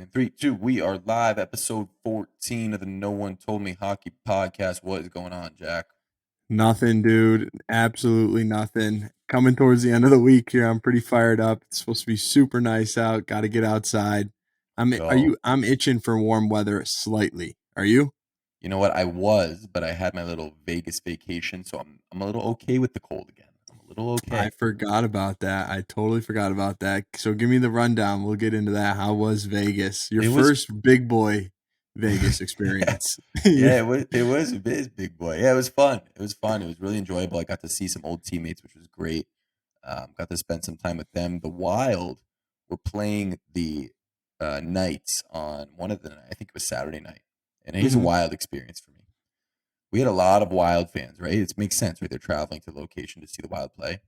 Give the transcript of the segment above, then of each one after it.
And 3, 2, we are live, episode 14 of the No One Told Me Hockey podcast. What is going on, Jack? Nothing, dude. Absolutely nothing. Coming towards the end of the week here, I'm pretty fired up. It's supposed to be super nice out. Got to get outside. Go. I'm itching for warm weather slightly. Are you? You know what? I was, but I had my little Vegas vacation, so I'm a little okay with the cold again. I'm a little I okay. forgot about that. I totally forgot about that. So give me the rundown. We'll get into that. How was Vegas? Your It was, first big boy Vegas yeah, experience. yeah. It was a big boy. Yeah, it was fun. It was fun. It was really enjoyable. I got to see some old teammates, which was great. Got to spend some time with them. The Wild were playing the Knights on one of the, I think it was Saturday night, and it was a Mhm. wild experience for me. We had a lot of Wild fans, right? It makes sense, right? They're traveling to the location to see the Wild play.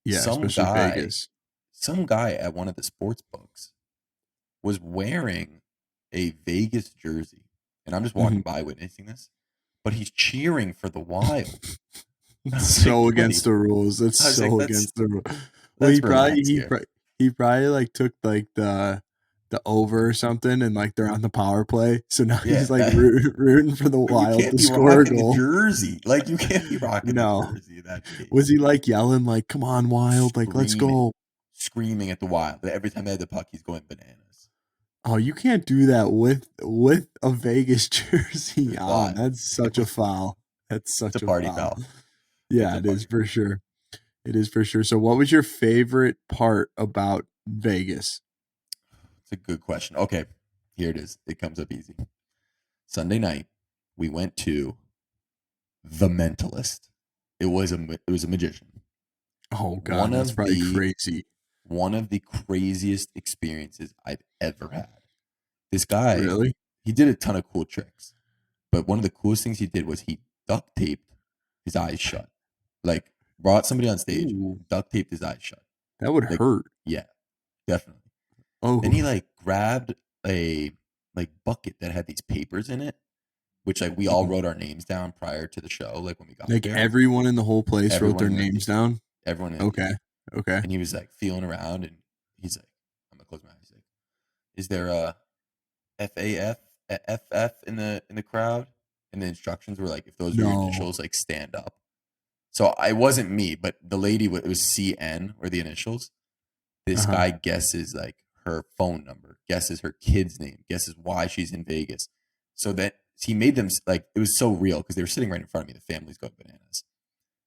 Yeah, Some especially guy, Vegas. some guy at one of the sports books was wearing a Vegas jersey, and I'm just walking Mhm. by witnessing this, but he's cheering for the Wild. I It's was so like, against buddy, the rules. That's I was like, so let's against the rules. Well, let's relax here. he probably like took like the over or something, and like they're on the power play, so now Yeah, he's like rooting for the but you Wild can't to be score a rocking the goal. jersey. Like you can't be rocking the No, jersey in that case. was he like yelling like, "Come on, Wild! Like, let's Screaming, go!" screaming at the Wild. But every time they had the puck, he's going bananas. Oh, you can't do that with a Vegas It jersey was on. wild. That's such a foul. That's It's a such a party foul. foul. It's Yeah, a it is party for foul. sure. It is for sure. So, what was your favorite part about Vegas? It's a good question. Okay, here it is. It comes up easy. Sunday night, we went to the Mentalist. It was a magician. Oh One God, that's of probably the crazy. one of the craziest experiences I've ever had. This guy, Really? he did a ton of cool tricks, but one of the coolest things he did was he duct taped his eyes shut. Like brought somebody on stage Ooh, and duct taped his eyes shut. that would Like, hurt. yeah, definitely. Then he Oh, like grabbed a like bucket that had these papers in it, which like we all mhm. wrote our names down prior to the show, like when we got Like there. everyone in the whole place wrote Everyone their in the names team. down. Everyone in the team. Okay. Okay. And he was like feeling around and he's like, I'm gonna close my eyes. He's like, is there a FAF FF in the crowd? And the instructions were like, if those were your No. initials, like stand up. So it wasn't me, but the lady, it was CN or the initials. This Uh-huh. guy guesses like her phone number, guesses her kid's name, guesses why she's in Vegas. So that he made them like it was so real because they were sitting right in front of me. The family's going bananas.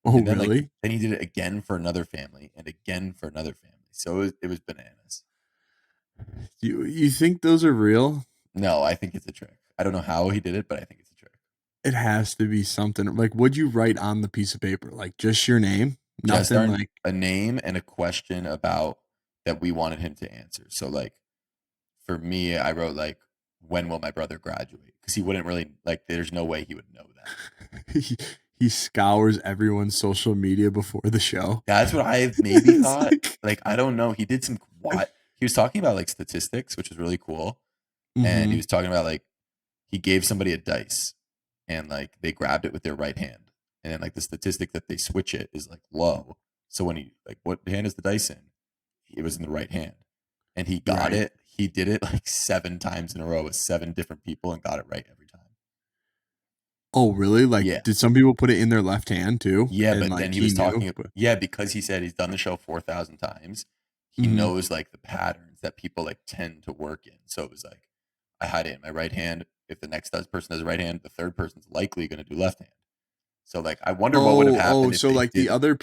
Oh, And then like really? then he did it again for another family and again for another family. So it was bananas. You think those are real? No, I think it's a trick. I don't know how he did it, but I think it's a trick. It has to be something. Like, what'd you write on the piece of paper? Like just your name? Just Nothing like, a name and a question about that we wanted him to answer. So like for me, I wrote like, when will my brother graduate? Because he wouldn't really like. There's no way he would know that. he, he scours everyone's social media before the show. That's what I maybe It's thought. Like I don't know. He did some what he was talking about like statistics, which was really cool. And he Mhm. was talking about like he gave somebody a dice and like they grabbed it with their right hand. And then like the statistic that they switch it is like low. So when he like what hand is the dice in? It was in the right hand. And he got Right. it. He did it like 7 times in a row with 7 different people and got it right every time. Oh, really? Like, Yeah. did some people put it in their left hand too? Yeah, And but like then he he was knew? talking. But, Yeah, because he said he's done the show 4,000 times. He mhm. knows like the patterns that people like tend to work in. So it was like, I had it in my right hand. If the next person does right hand, the third person's likely going to do left hand. So like, I wonder what would have Oh, happened if so they like didn't. the other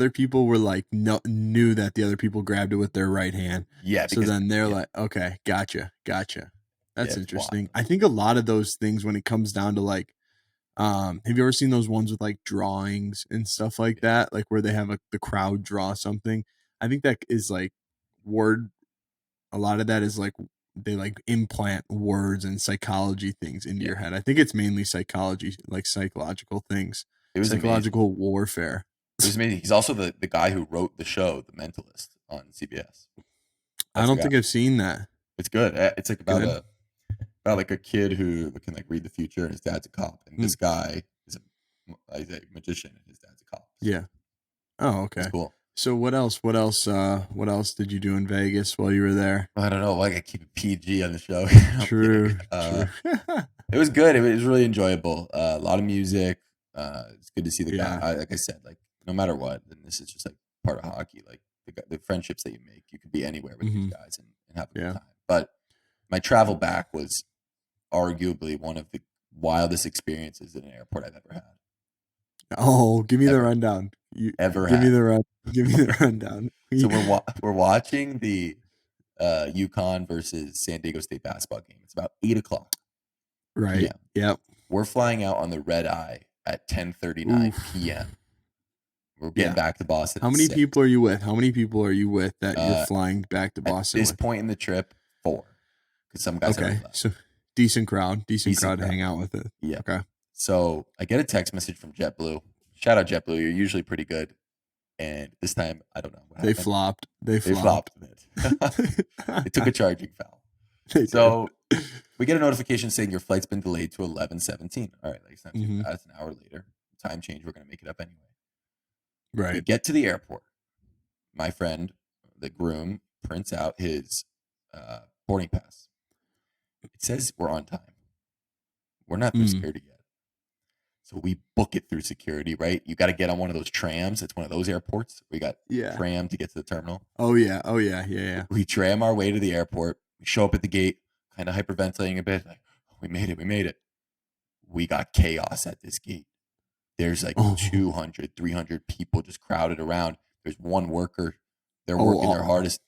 people were like knew that the other people grabbed it with their right hand. Yeah, So because then they're yeah, like, okay, gotcha. yeah, That's it's interesting. wild. I think a lot of those things when it comes down to like, have you ever seen those ones with like drawings and stuff like Yeah, that? Like where they have the crowd draw something. I think that is like word. A lot of that is like they like implant words and psychology things into yeah. your head. I think it's mainly psychology, like psychological things, It was amazing. psychological warfare. It was amazing. He's also the guy who wrote the show, The Mentalist, on CBS. I That's the don't guy. think I've seen that. It's good. It's like Good. about like a kid who can like read the future, and his dad's a cop, and Hmm. this guy is a magician, and his dad's a cop. So Yeah. Oh, it's okay. cool. So what else? What else? What else did you do in Vegas while you were there? I don't know. Like I keep it PG on the show. I'm kidding. True. True. It was good. It was really enjoyable. A lot of music. It's good to see the guy. Yeah. Like I said, like no matter what, and this is just like part of hockey. Like the friendships that you make, you could be anywhere with these Hmm. guys and have a good Yeah. time. But my travel back was arguably one of the wildest experiences in an airport I've ever had. Oh, give me the Ever, rundown. You ever give me had. the run. Give me the rundown. So we're watching the UConn versus San Diego State basketball game. It's about 8 o'clock Right. p.m. Yep. We're flying out on the red eye at 10:39 Oof. p.m. We're getting Yeah. back to Boston How at many 6. people are you with? How many people are you with that you're Uh, flying back to at Boston this with? point in the trip, 4, because some guys already Okay. left. So decent crowd. Decent Decent crowd to crowd. hang out with it. Yeah. Okay. So I get a text message from JetBlue. Shout out JetBlue. You're usually pretty good. And this time, I don't know what They happened. flopped. They They flopped. flopped a bit. They took a charging foul. They So did. we get a notification saying your flight's been delayed to 11:17. All right, like it's not too Hmm. bad. It's an hour later. Time change. We're gonna make it up anyway. We Right. get to the airport. My friend, the groom, prints out his boarding pass. It says we're on time. We're not through Mm. security yet. So we book it through security, right? You got to get on one of those trams. It's one of those airports. We got Yeah. tram to get to the terminal. Oh yeah. Oh yeah. Yeah. Yeah. We tram our way to the airport. We show up at the gate, kind of hyperventilating a bit. Like, we made it. We made it. We got chaos at this gate. There's like Oh. 200, 300 people just crowded around. There's one worker. They're Oh, working their hardest.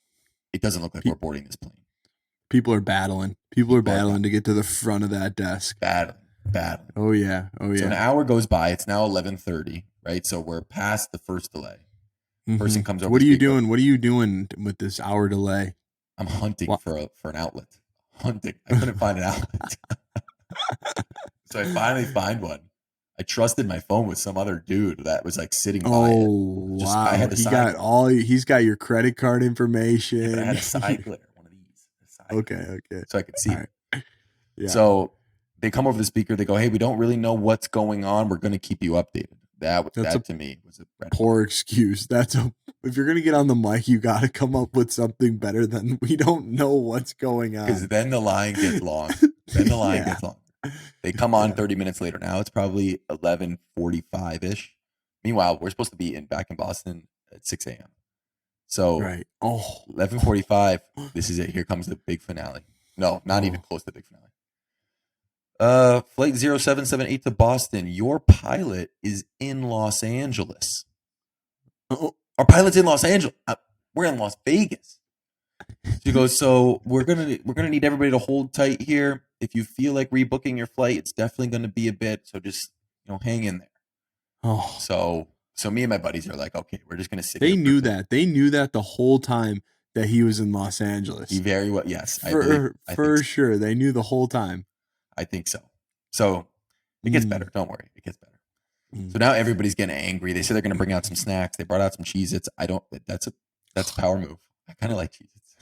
It doesn't look like Pe- we're boarding this plane. People are battling. People are People are battling to get to the front of that desk. Battling. Oh yeah. Oh So an yeah. hour goes by. It's now 11:30, right? So we're past the first delay. Person Mhm. comes over What the are you speaker. doing? What are you doing with this hour delay? I'm hunting What? for an outlet. Hunting. I couldn't find an outlet. So I finally find one. I trusted my phone with some other dude that was like sitting by it. Oh Just I wow. had the side glare. He's got your credit card Yeah, but I information. had a side glare, one of these. A side Okay. glare, Okay. so I could see All him. right. Yeah. So they come over the speaker. They go, "Hey, we don't really know what's going on. We're going to keep you updated." That's a That to me was a red poor flag. excuse. If you're gonna get on the mic, you got to come up with something better than we don't know what's going Because on. then the line gets long. Then the line Yeah. gets long. They come on Yeah. 30 minutes later. Now it's probably 11:45 ish. Meanwhile, we're supposed to be back in Boston at 6 a.m. So Right. Oh. 11:45. This is it. Here comes the big finale. No, not even Oh. close to the big finale. Flight 0778 to Boston. Your pilot is in Los Angeles. Oh. Our pilot's in Los Angeles. We're in Las Vegas. She goes, so we're gonna need everybody to hold tight here. If you feel like rebooking your flight, it's definitely gonna be a bit. So just hang in there. Oh. So me and my buddies are like, okay, we're just gonna sit They here. knew that. They knew that the whole time that he was in Los Angeles. He very well, yes, I believe. I For think so. sure. They knew the whole time. I think so. So it gets better. Don't worry, it gets better. So now everybody's getting angry. They say they're gonna bring out some snacks. They brought out some Cheez-Its. I don't. That's a power move. I kind of like Cheez-Its.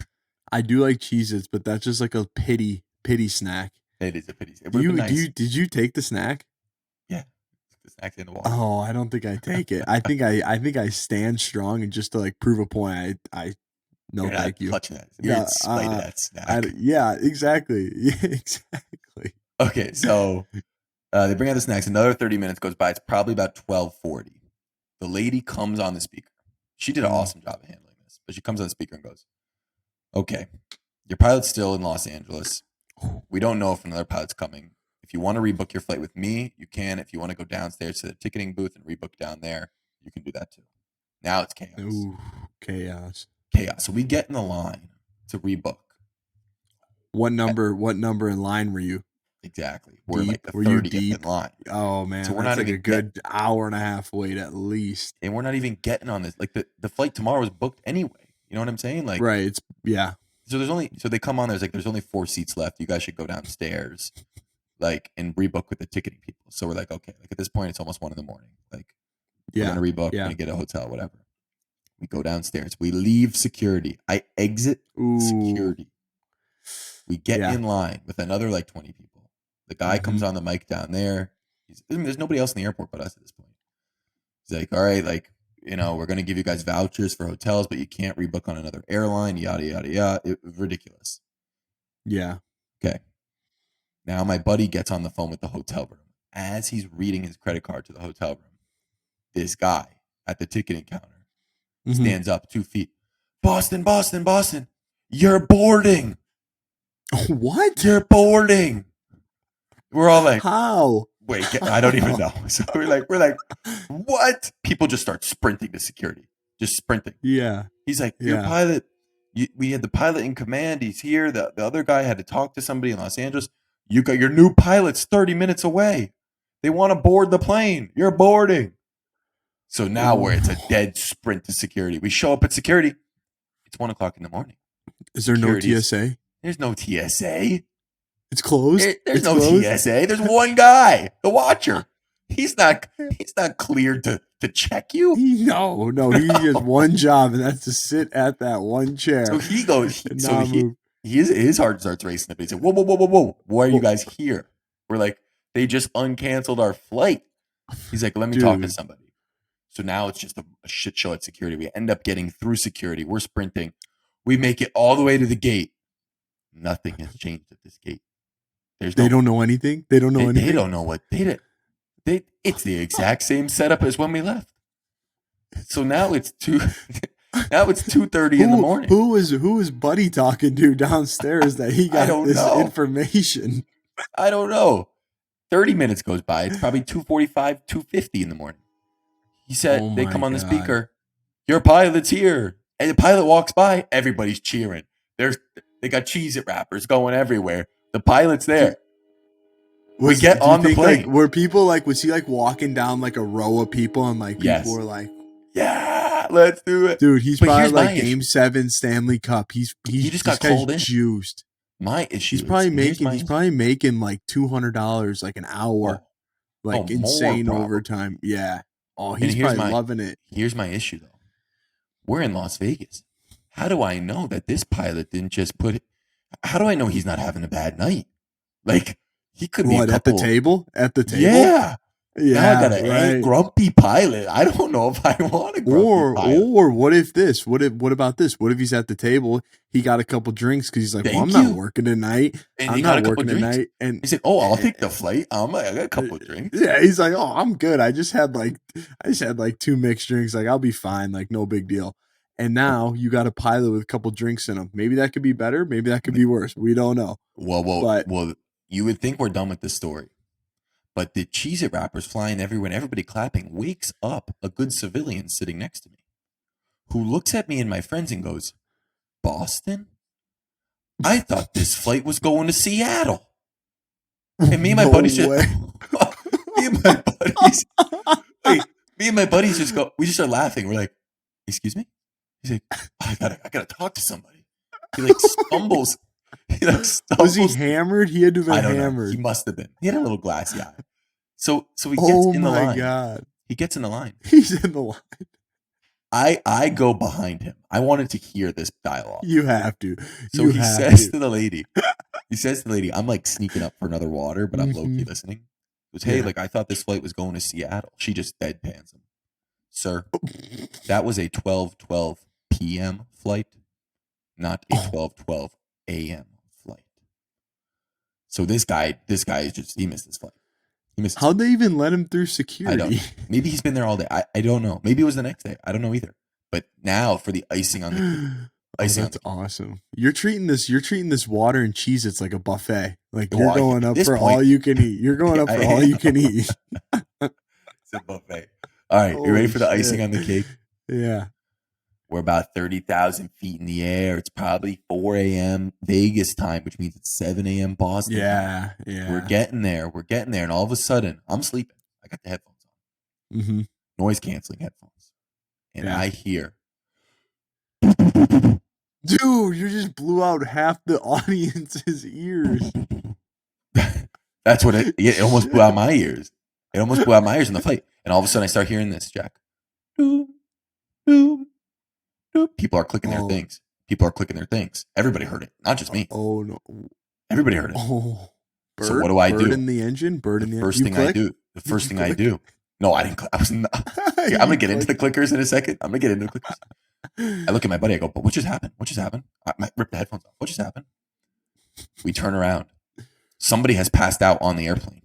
I do like Cheez-Its, but that's just like a pity snack. It is a pity. It would have been nice. Did you take the snack? Yeah, the snacks in the water. Oh, I don't think I take it. I think I stand strong and just to like prove a point. I no, You're thank not you. touching that. You're in spite of that snack. Yeah, exactly. Yeah, exactly. Okay, so they bring out the snacks. Another 30 minutes goes by. It's probably about 12:40. The lady comes on the speaker. She did an awesome job of handling this, but she comes on the speaker and goes, "Okay, your pilot's still in Los Angeles. We don't know if another pilot's coming. If you want to rebook your flight with me, you can. If you want to go downstairs to the ticketing booth and rebook down there, you can do that too." Now it's chaos. Ooh, chaos. Chaos. So we get in the line to rebook. What number in line were you? Exactly. We're like the Were you 30th deep? in line. Oh man, So we're that's not like even a good hour and a half wait at least. And we're not even getting on this. Like the flight tomorrow was booked anyway. You know what I'm saying? Like Right. So they come on. There's only 4 seats left. You guys should go downstairs, like and rebook with the ticketing people. So we're like, okay. Like at this point, it's almost 1 a.m. Like we're gonna rebook. We're gonna get a hotel, whatever. We go downstairs. We leave security. I exit security. We get in line with another like 20 people. The guy comes on the mic down there. There's nobody else in the airport but us at this point. He's like, all right, like we're going to give you guys vouchers for hotels, but you can't rebook on another airline, yada, yada, yada. It was ridiculous. Yeah. Okay. Now my buddy gets on the phone with the hotel room. As he's reading his credit card to the hotel room, this guy at the ticketing counter stands up 2 feet. Boston, Boston, Boston. You're boarding. What? You're boarding. We're all like, how? I don't even know. So we're like, what? People just start sprinting to security, just sprinting. Yeah. He's like, your pilot. We had the pilot in command. He's here. The other guy had to talk to somebody in Los Angeles. You got your new pilot's 30 minutes away. They want to board the plane. You're boarding. So now it's a dead sprint to security. We show up at security. It's 1:00 in the morning. Is there no TSA? There's no TSA. It's closed. There's no TSA. There's one guy, the watcher. He's not cleared to check you. No. He has one job, and that's to sit at that one chair. So he goes. His heart starts racing. He said, "Whoa! Why are you guys here?" We're like, "They just uncanceled our flight." He's like, "Let me talk to somebody." So now it's just a shit show at security. We end up getting through security. We're sprinting. We make it all the way to the gate. Nothing has changed at this gate. They don't know anything. They don't know anything. They don't know what they did. It's the exact same setup as when we left. So now it's 2:30 in the morning. Who was Buddy talking to downstairs that he got this information? I don't know. 30 minutes goes by. It's probably 2:45, 2:50 in the morning. He said they come on the speaker. Your pilot's here. And the pilot walks by. Everybody's cheering. They got Cheez-It wrappers going everywhere. The pilot's there. We get on the plane. Were people was he walking down a row of people and people were like, yeah, let's do it. Dude, he's probably Game 7 Stanley Cup. He just got called in. Juiced. My issue. He's probably making $200 an hour. Insane overtime. Yeah. Oh, he's probably loving it. Here's my issue though. We're in Las Vegas. How do I know that this pilot didn't just put it? How do I know he's not having a bad night? He could be at the table? At the table? Yeah. Now I got a grumpy pilot. I don't know if I want a grumpy pilot. Or what if this? What about this? What if he's at the table? He got a couple drinks because he's like, I'm not working tonight. I'm not working tonight. And he said, I'll take the flight. I got a couple of drinks. Yeah, he's like, I'm good. I just had 2 mixed drinks. I'll be fine. No big deal. And now you got a pilot with a couple drinks in him. Maybe that could be better. Maybe that could be worse. We don't know. Well, you would think we're done with this story. But the Cheez-It wrappers flying everywhere and everybody clapping wakes up a good civilian sitting next to me who looks at me and my friends and goes, Boston? I thought this flight was going to Seattle. And me and my buddies just... me and my buddies just go... We just start laughing. We're like, excuse me? He's like, I gotta talk to somebody. He stumbles... Was he hammered? He had to have been hammered. He must have been. He had a little glassy eye. So he gets in the line. Oh my God. He gets in the line. He's in the line. I go behind him. I wanted to hear this dialogue. You have to. So he says to the lady, I'm sneaking up for another water, but I'm low-key listening. He goes, hey, I thought this flight was going to Seattle. She just deadpans him. Sir, that was a 12:12 p.m. flight, not a 12:12 a.m. flight. So this guy is he missed his flight. How'd they even let him through security? I don't know. Maybe he's been there all day. I don't know. Maybe it was the next day. I don't know either. But now for the icing on the that's awesome. You're treating this water and Cheez-Its like a buffet. You're going up for all you can eat. You're going up for all you can eat. It's a buffet. All right, you ready for the icing on the cake? Yeah. We're about 30,000 feet in the air. It's probably 4 a.m. Vegas time, which means it's 7 a.m. Boston. Yeah. We're getting there. And all of a sudden, I'm sleeping. I got the headphones on. Mm-hmm. Noise canceling headphones. And I hear. Dude, you just blew out half the audience's ears. That's what it almost blew out my ears. It almost blew out my ears in the flight. And all of a sudden, I start hearing this, Jack. Doom, doom. People are clicking their things. Everybody heard it, not just me. Oh no! Everybody heard it. Oh, so what do I do? Bird in the engine. The first thing I do. No, I didn't. I was not. Here, I'm You gonna get into the clicked. clickers in a second. I'm gonna get into the clickers. I look at my buddy. I go, "But what just happened? What just happened?" I rip the headphones off. What just happened? We turn around. Somebody has passed out on the airplane.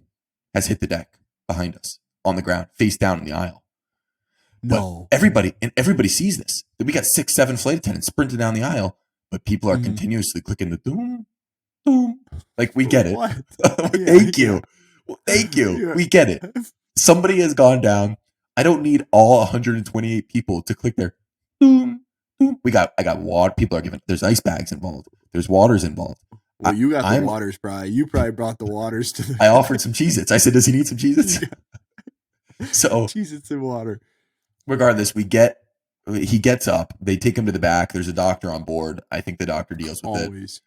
Has hit the deck behind us on the ground, face down in the aisle. But No. everybody sees this. We got 6, 7 flight attendants sprinting down the aisle, but people are Mhm. continuously clicking the doom, doom. Like we get it. What? Yeah, Thank yeah. you. Well, thank you. Yeah. We get it. Somebody has gone down. I don't need all 128 people to click their doom, doom. I got water. People are giving. There's ice bags involved. There's waters involved. Well, you got the I'm. waters, probably. You probably brought the waters to I the. offered some Cheez-Its. I said, "Does he need some Cheez-Its?" So Cheez Its and water. regardless, he gets up. They take him to the back. There's a doctor on board. I think the doctor deals with it, Always.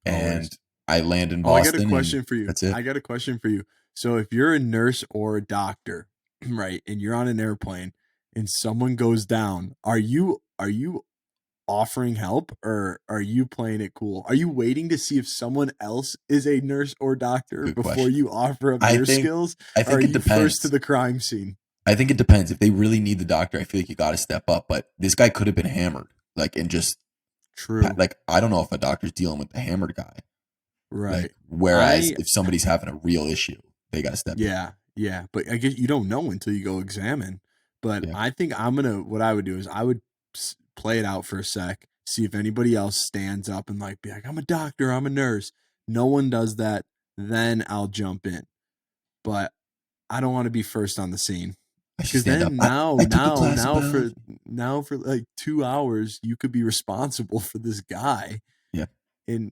and Always. I land in Oh, I got a Boston, and question for you. that's it. I got a question for you. So if you're a nurse or a doctor, right, and you're on an airplane and someone goes down, are you offering help or are you playing it cool? Are you waiting to see if someone else is a nurse or doctor Good before question. you offer up I your think skills? I Or are think it you first to depends. the crime scene? I think it depends. If they really need the doctor, I feel like you got to step up. But this guy could have been hammered, like and just True. like I don't know if a doctor's dealing with the hammered guy. Right. Like whereas I if somebody's having a real issue, they got to step in. yeah, but I guess you don't know until you go examine. But Yeah, I think what I would do is I would play it out for a sec, see if anybody else stands up and like be like, I'm a doctor, I'm a nurse. No one does that, then I'll jump in. But I don't want to be first on the scene. I should Because stand up. then I took a class in biology. now for like 2 hours, you could be responsible for this guy. Yeah, And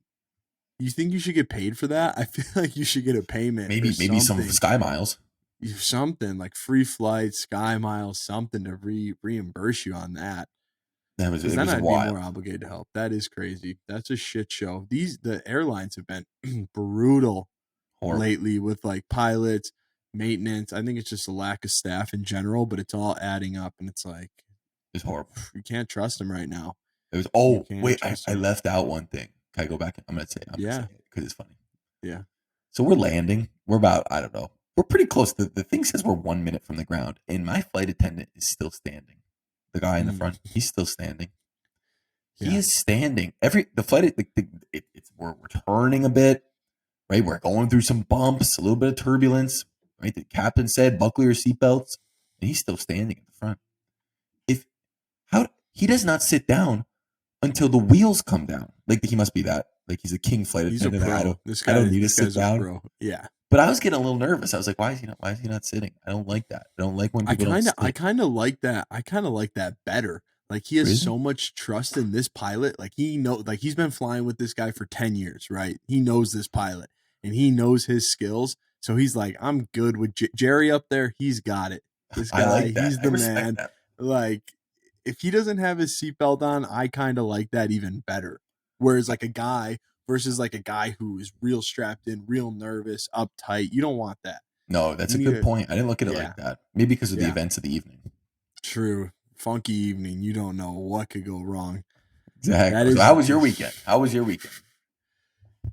you think you should get paid for that? I feel like you should get a payment or maybe some something. Sky Miles. Something like free flights, Sky Miles, something to reimburse you on that. Because It then was I'd be wild, more obligated to help. That is crazy. That's a shit show. The airlines have been brutal horrible. lately with like pilots, maintenance. I think it's just a lack of staff in general, but it's all adding up, and it's like It was horrible. you can't trust them right now. It was. You Oh can't wait, trust I them. left out one thing. Can I go back? I'm gonna say. I'm gonna say Yeah, it because it's funny. yeah. So we're landing. We're about, I don't know. We're pretty close. The thing says we're 1 minute from the ground, and my flight attendant is still standing. The guy in the front, he's still standing. He Yeah. is standing. The flight, we're turning a bit, right? We're going through some bumps, a little bit of turbulence, right? The captain said, buckle your seatbelts, and he's still standing at the front. If how he does not sit down until the wheels come down. Like he must be that. Like he's a king flight He's a attendant. pro. I don't need to This sit guy's a down. pro. Yeah. But I was getting a little nervous. I was like, why is he not sitting? I don't like that. I don't like when people don't I sit. kind of like that. I kind of like that better. Like he has Really? so much trust in this pilot. Like like he's been flying with this guy for 10 years, right? He knows this pilot and he knows his skills. So he's like, I'm good with Jerry up there. He's got it. This I guy, like that. he's I the respect man. that. Like if he doesn't have his seatbelt on, I kind of like that even better. Whereas like a guy versus like a guy who is real strapped in, real nervous, uptight. You don't want that. No, that's You a need good to, point. I didn't look at it yeah, like that. Maybe because of the yeah. events of the evening. True. Funky evening. You don't know what could go wrong. That Exactly. So is how was your weekend? How was your weekend?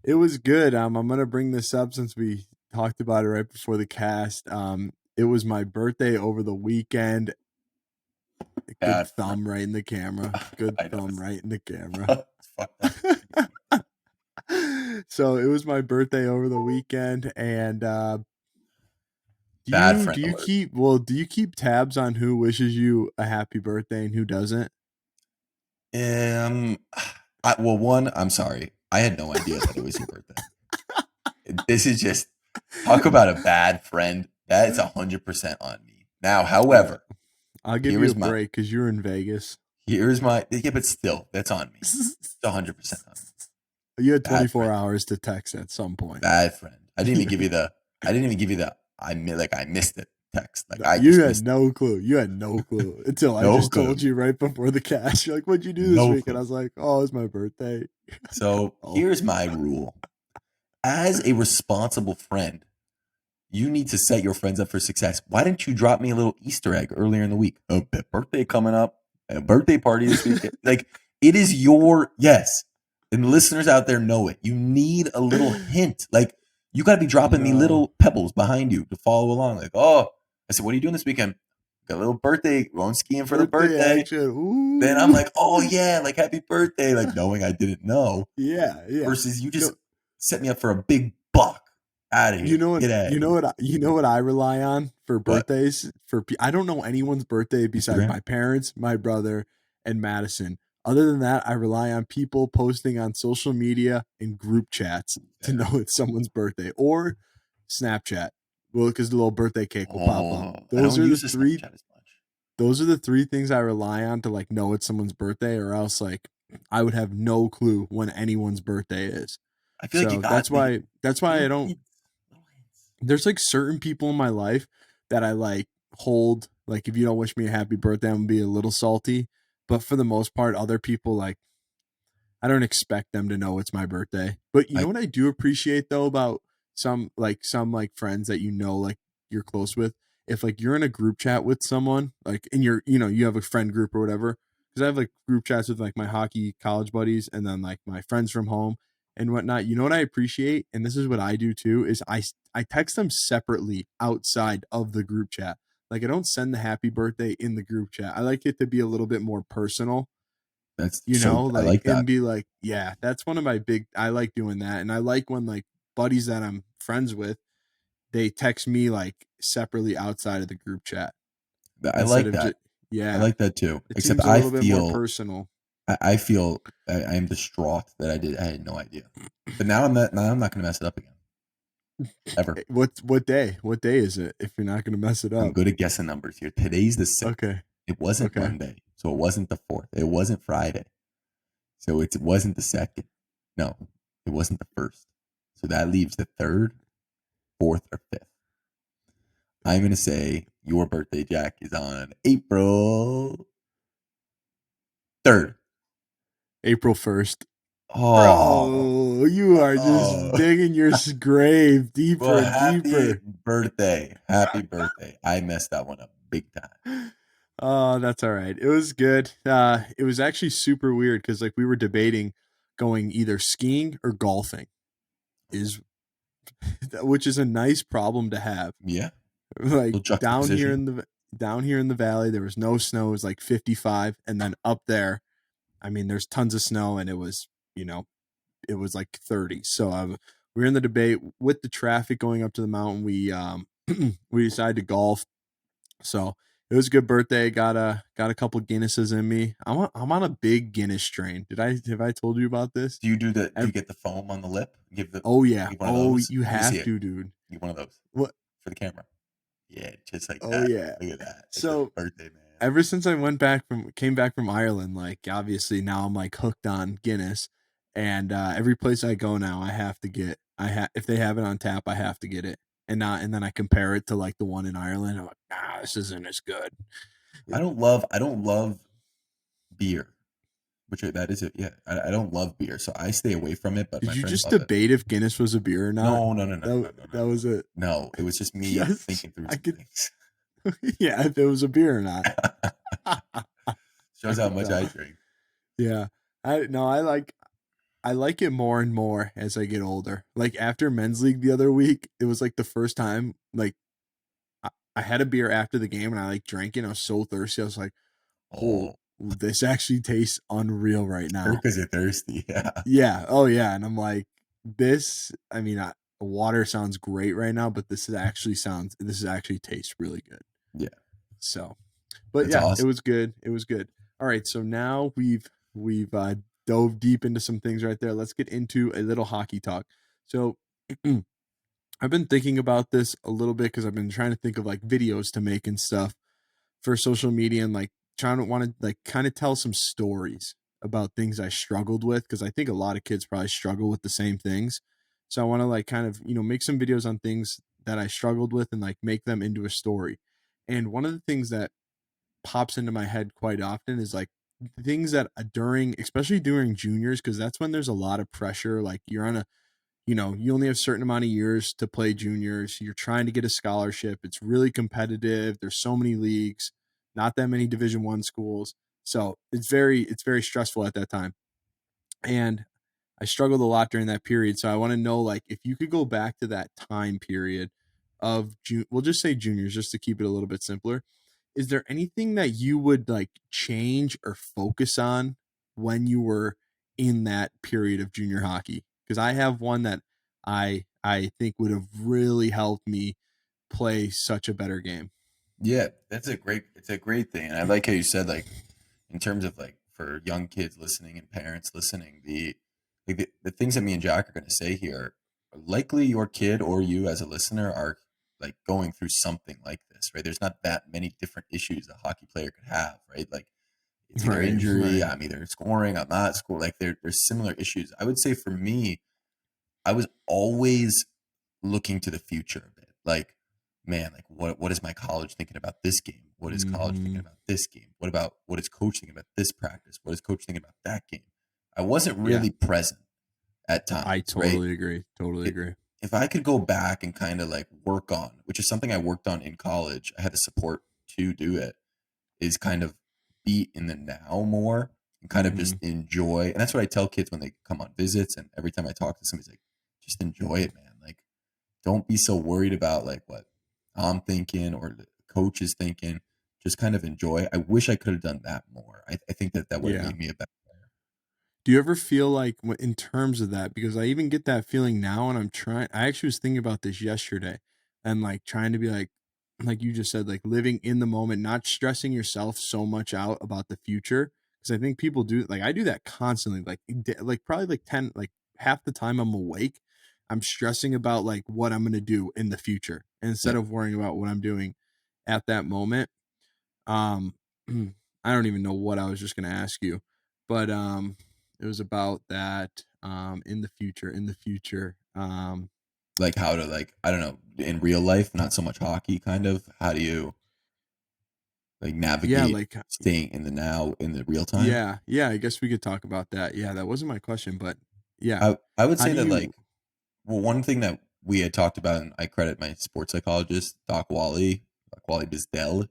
it was good. I'm gonna bring this up since we talked about it right before the cast. It was my birthday over the weekend. Good Bad thumb right in the camera. Good I know. thumb right in the camera. It's fucked up. So it was my birthday over the weekend, and Bad friend do you alert. keep tabs on who wishes you a happy birthday and who doesn't? Um, one, I'm sorry. I had no idea that it was your birthday. This is just talk about a bad friend. That is 100% on me. Now, Yeah, however, I'll give here you a is my break because you're in Vegas. here's my yeah, but still, that's on me. It's 100% on me. You had Bad 24 friend. hours to text at some point. Bad friend. I didn't even give you the. I didn't even give you the. I missed it text. Like I You just had missed it. no clue. You had no clue until I No just clue. told you right before the cast. You're like, "What'd you do this No week?" And clue. I was like, "Oh, it's my birthday." So Oh, here's my rule: as a responsible friend, you need to set your friends up for success. Why didn't you drop me a little Easter egg earlier in the week? A birthday coming up, a birthday party this week. Like it is your yes. And listeners out there know it. You need a little hint. Like you got to be dropping me no. little pebbles behind you to follow along. Like, oh, I said, "What are you doing this weekend?" Got a little birthday, going skiing for the Birthday birthday. action. Then I'm Ooh. like, "Oh yeah, like happy birthday!" Like knowing I didn't know. Yeah, yeah. Versus you just No, set me up for a big buck. Out of here. Get out of here. you know what I rely on for What? birthdays I don't know anyone's birthday besides Instagram? my parents, my brother, and Madison. Other than that, I rely on people posting on social media and group chats to know Fair. it's someone's birthday or Snapchat. Well, because the little birthday cake will pop up. Oh, I don't use the Snapchat as much. Those are the three things I rely on to like know it's someone's birthday, or else like I would have no clue when anyone's birthday is. I feel like you So got the that's why I little don't hints. Little hints. there's like certain people in my life that I like hold like if you don't wish me a happy birthday, I'm gonna be a little salty. But for the most part, other people like I don't expect them to know it's my birthday. But you know I what I do appreciate though about some like friends that like you're close with? If like you're in a group chat with someone, like and you have a friend group or whatever. Because I have like group chats with like my hockey college buddies and then like my friends from home and whatnot. You know what I appreciate? And this is what I do too, is I text them separately outside of the group chat. Like I don't send the happy birthday in the group chat. I like it to be a little bit more personal, that's so I like like and that. be like, yeah, that's one of my big I like doing that. And I like when like buddies that I'm friends with, they text me like separately outside of the group chat I instead like of that. just I yeah. like that too. It Except seems a little bit more personal. I feel I am distraught that I had no idea. But now I'm not gonna mess it up again. Ever. What day? What day is it if you're not going to mess it I'm up? good at guessing numbers here. Today's the 6th. Okay. It wasn't Okay. Monday, so it wasn't the 4th. It wasn't Friday. So it wasn't the 2nd. No, it wasn't the 1st. So that leaves the 3rd, 4th, or 5th. I'm going to say your birthday, Jack, is on April 3rd. April 1st. Oh, Bro, you are just oh. digging your grave Well, deeper and happy deeper. birthday. Happy birthday. I messed that one up big time. Oh, that's all right. It was good. It was actually super weird because like we were debating going either skiing or golfing, is which is a nice problem to have. Yeah. Like Little juxtaposition. down here in the valley, there was no snow. It was like 55, and then up there, I mean, there's tons of snow, and it was it was like 30. So we were in the debate with the traffic going up to the mountain. We decided to golf. So it was a good birthday. Got a couple Guinnesses in me. I'm on a big Guinness strain. Have I told you about this? Do you get the foam on the lip? Oh yeah. Give one of Oh, those. you Let me see have it. to, dude. Give one of those What? for the camera. Yeah, just like Oh that. yeah. Look at that. It's a So birthday, man. ever since I came back from Ireland, like obviously now I'm like hooked on Guinness, and every place I go now, I have to get if they have it on tap, I have to get it, and then I compare it to like the one in Ireland. I'm like, this isn't as good. I don't love beer, which that is it. Yeah, I don't love beer, so I stay away from it. But Did my you friends just love it. debate if Guinness was a beer or not? No, no, no, no, no, no, no, no, That no. was it. No, it was just me Yes, thinking through I some could. things. Yeah, if it was a beer or not. I Shows how could much I tell. drink. Yeah, I no, I like it more and more as I get older. Like after men's league the other week, it was like the first time like I had a beer after the game and I like drank it. And I was so thirsty. I was like, oh, Oh, this actually tastes unreal right now. because you're thirsty. Yeah, Yeah. Oh yeah. And I'm like, this. I mean, water sounds great right now, but this actually tastes really good. yeah, So, but that's yeah, it awesome. was good. It was good. All right. So now we've dove deep into some things right there. Let's get into a little hockey talk. So. I've been thinking about this a little bit because I've been trying to think of like videos to make and stuff for social media and like trying to want to like kind of tell some stories about things I struggled with because I think a lot of kids probably struggle with the same things. So I want to like kind of, make some videos on things that I struggled with and like make them into a story. And one of the things that pops into my head quite often is like things that especially during juniors, because that's when there's a lot of pressure. Like you're on a you only have a certain amount of years to play juniors. You're trying to get a scholarship. It's really competitive. There's so many leagues, not that many Division 1 schools. So, it's very stressful at that time. And I struggled a lot during that period. So, I want to know like if you could go back to that time period, we'll just say juniors, just to keep it a little bit simpler, is there anything that you would like change or focus on when you were in that period of junior hockey? Because I have one that I think would have really helped me play such a better game. Yeah, it's a great thing. And I like how you said, like, in terms of like for young kids listening and parents listening, the things that me and Jack are going to say here, likely your kid or you as a listener are like going through something like this, right? There's not that many different issues a hockey player could have, right? Like it's either Right, injury, right. I'm either scoring, I'm not scoring. Like there's similar issues. I would say for me, I was always looking to the future a bit. Like, man, like what is my college thinking about this game? What is college thinking Mm-hmm. about this game? What is coach thinking about this practice? What is coach thinking about that game? I wasn't Yeah, really present at I times, right? totally agree. Totally It, agree. if I could go back and kind of like work on, which is something I worked on in college, I had the support to do it, is kind of be in the now more and kind of Mm-hmm. just enjoy. And that's what I tell kids when they come on visits. And every time I talk to somebody, like, just enjoy it, man. Like, don't be so worried about like what I'm thinking or the coach is thinking. Just kind of enjoy. I wish I could have done that more. I think that would have Yeah. made me a better player. Do you ever feel like in terms of that? Because I even get that feeling now, and I actually was thinking about this yesterday, and like trying to be like you just said, like living in the moment, not stressing yourself so much out about the future. Because I think people do, like I do that constantly, like probably like 10, like half the time I'm awake, I'm stressing about like what I'm gonna do in the future instead Yeah. of worrying about what I'm doing at that moment. Um, I don't even know what I was just gonna ask you, but it was about that in the future, in the future. Like how to like, I don't know, in real life, not so much hockey kind of. How do you like Yeah, navigate like staying in the now in the real time? yeah, yeah. I guess we could talk about that. Yeah, that wasn't my question, but yeah, I would how say do that you? like, well, one thing that we had talked about, and I credit my sports psychologist, Doc Wally Bizdell.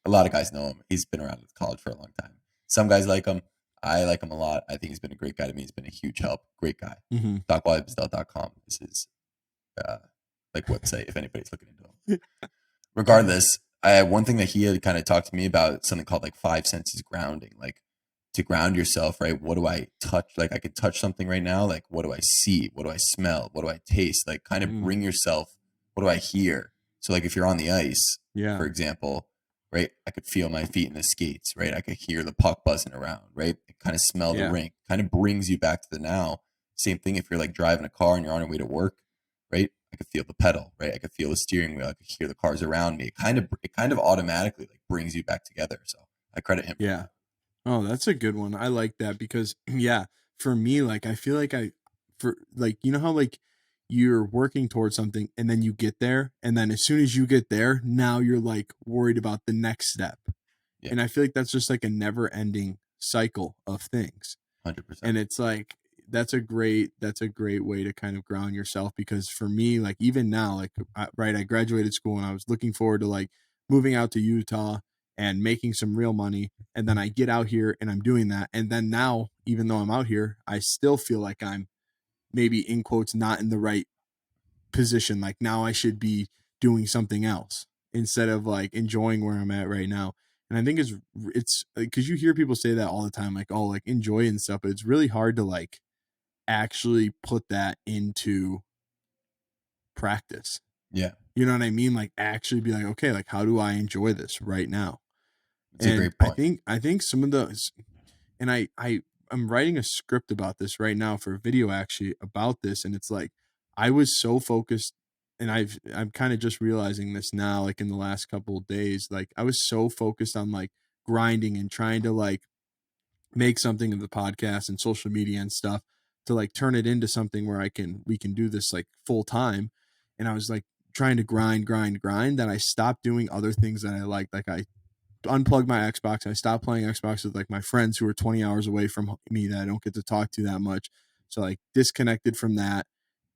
A lot of guys know him. He's been around with college for a long time. Some guys like him. I like him a lot. I think he's been a great guy to me. He's been a huge help. Great guy. Mm-hmm. DocWallyBizdell.com is his uh, like website if anybody's looking into him. Regardless, one thing that he had kind of talked to me about something called like five senses grounding, like to ground yourself, right? What do I touch? Like I could touch something right now. Like what do I see? What do I smell? What do I taste? Like kind of Mm, bring yourself. What do I hear? So like if you're on the ice, yeah, for example, right? I could feel my feet in the skates, right? I could hear the puck buzzing around, right? I kind of smell the yeah, rink. Kind of brings you back to the now. Same thing if you're like driving a car and you're on your way to work, right? I could feel the pedal, right? I could feel the steering wheel. I could hear the cars around me. It kind of automatically like brings you back together. So I credit him for yeah. that. Oh, that's a good one. I like that because yeah, for me, like I feel like for like you know how like you're working towards something and then you get there and then as soon as you get there, now you're like worried about the next step. Yeah, And I feel like that's just like a never-ending cycle of things. 100%. And it's like that's a great way to kind of ground yourself because for me like even now like I graduated school and I was looking forward to like moving out to Utah and making some real money and then I get out here and I'm doing that and then now even though I'm out here I still feel like I'm maybe in quotes not in the right position like now I should be doing something else instead of like enjoying where I'm at right now. And I think it's because you hear people say that all the time like oh like enjoy and stuff but it's really hard to like actually put that into practice. Yeah, You know what I mean? Like actually be like, okay, like how do I enjoy this right now? it's a And great point. I think some of those and I'm writing a script about this right now for a video actually about this and it's like I was so focused and I'm kind of just realizing this now like in the last couple of days like I was so focused on like grinding and trying to like make something of the podcast and social media and stuff to like turn it into something where we can do this like full time. And I was like trying to grind that I stopped doing other things that I liked. Like I unplugged my Xbox. I stopped playing Xbox with like my friends who are 20 hours away from me that I don't get to talk to that much. So like disconnected from that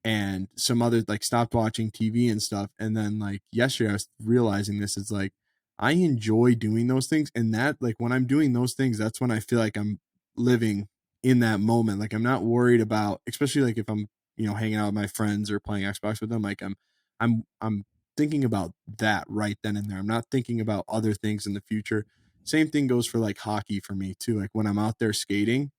and some other like stopped watching TV and stuff. And then like yesterday I was realizing this is like I enjoy doing those things and that like when I'm doing those things that's when I feel like I'm living in that moment. Like I'm not worried about especially like if I'm, you know, hanging out with my friends or playing Xbox with them like I'm thinking about that right then and there. I'm not thinking about other things in the future. Same thing goes for like hockey for me too. Like when I'm out there skating,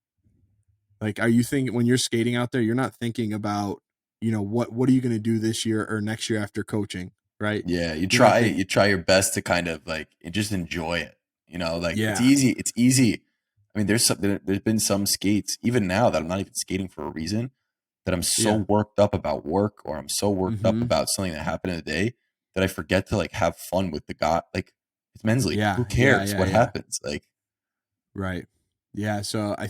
like are you thinking when you're skating out there, you're not thinking about, what are you going to do this year or next year after coaching, right? Yeah, You're not thinking, you try your best to kind of like just enjoy it. Like it's yeah, easy. It's easy. I mean, there's been some skates even now that I'm not even skating for a reason that I'm so yeah, worked up about work or I'm so worked up mm-hmm, about something that happened in the day that I forget to like have fun with the guy. Like it's men's league. yeah, Who yeah, cares yeah, what yeah. happens? Like Right. Yeah. So I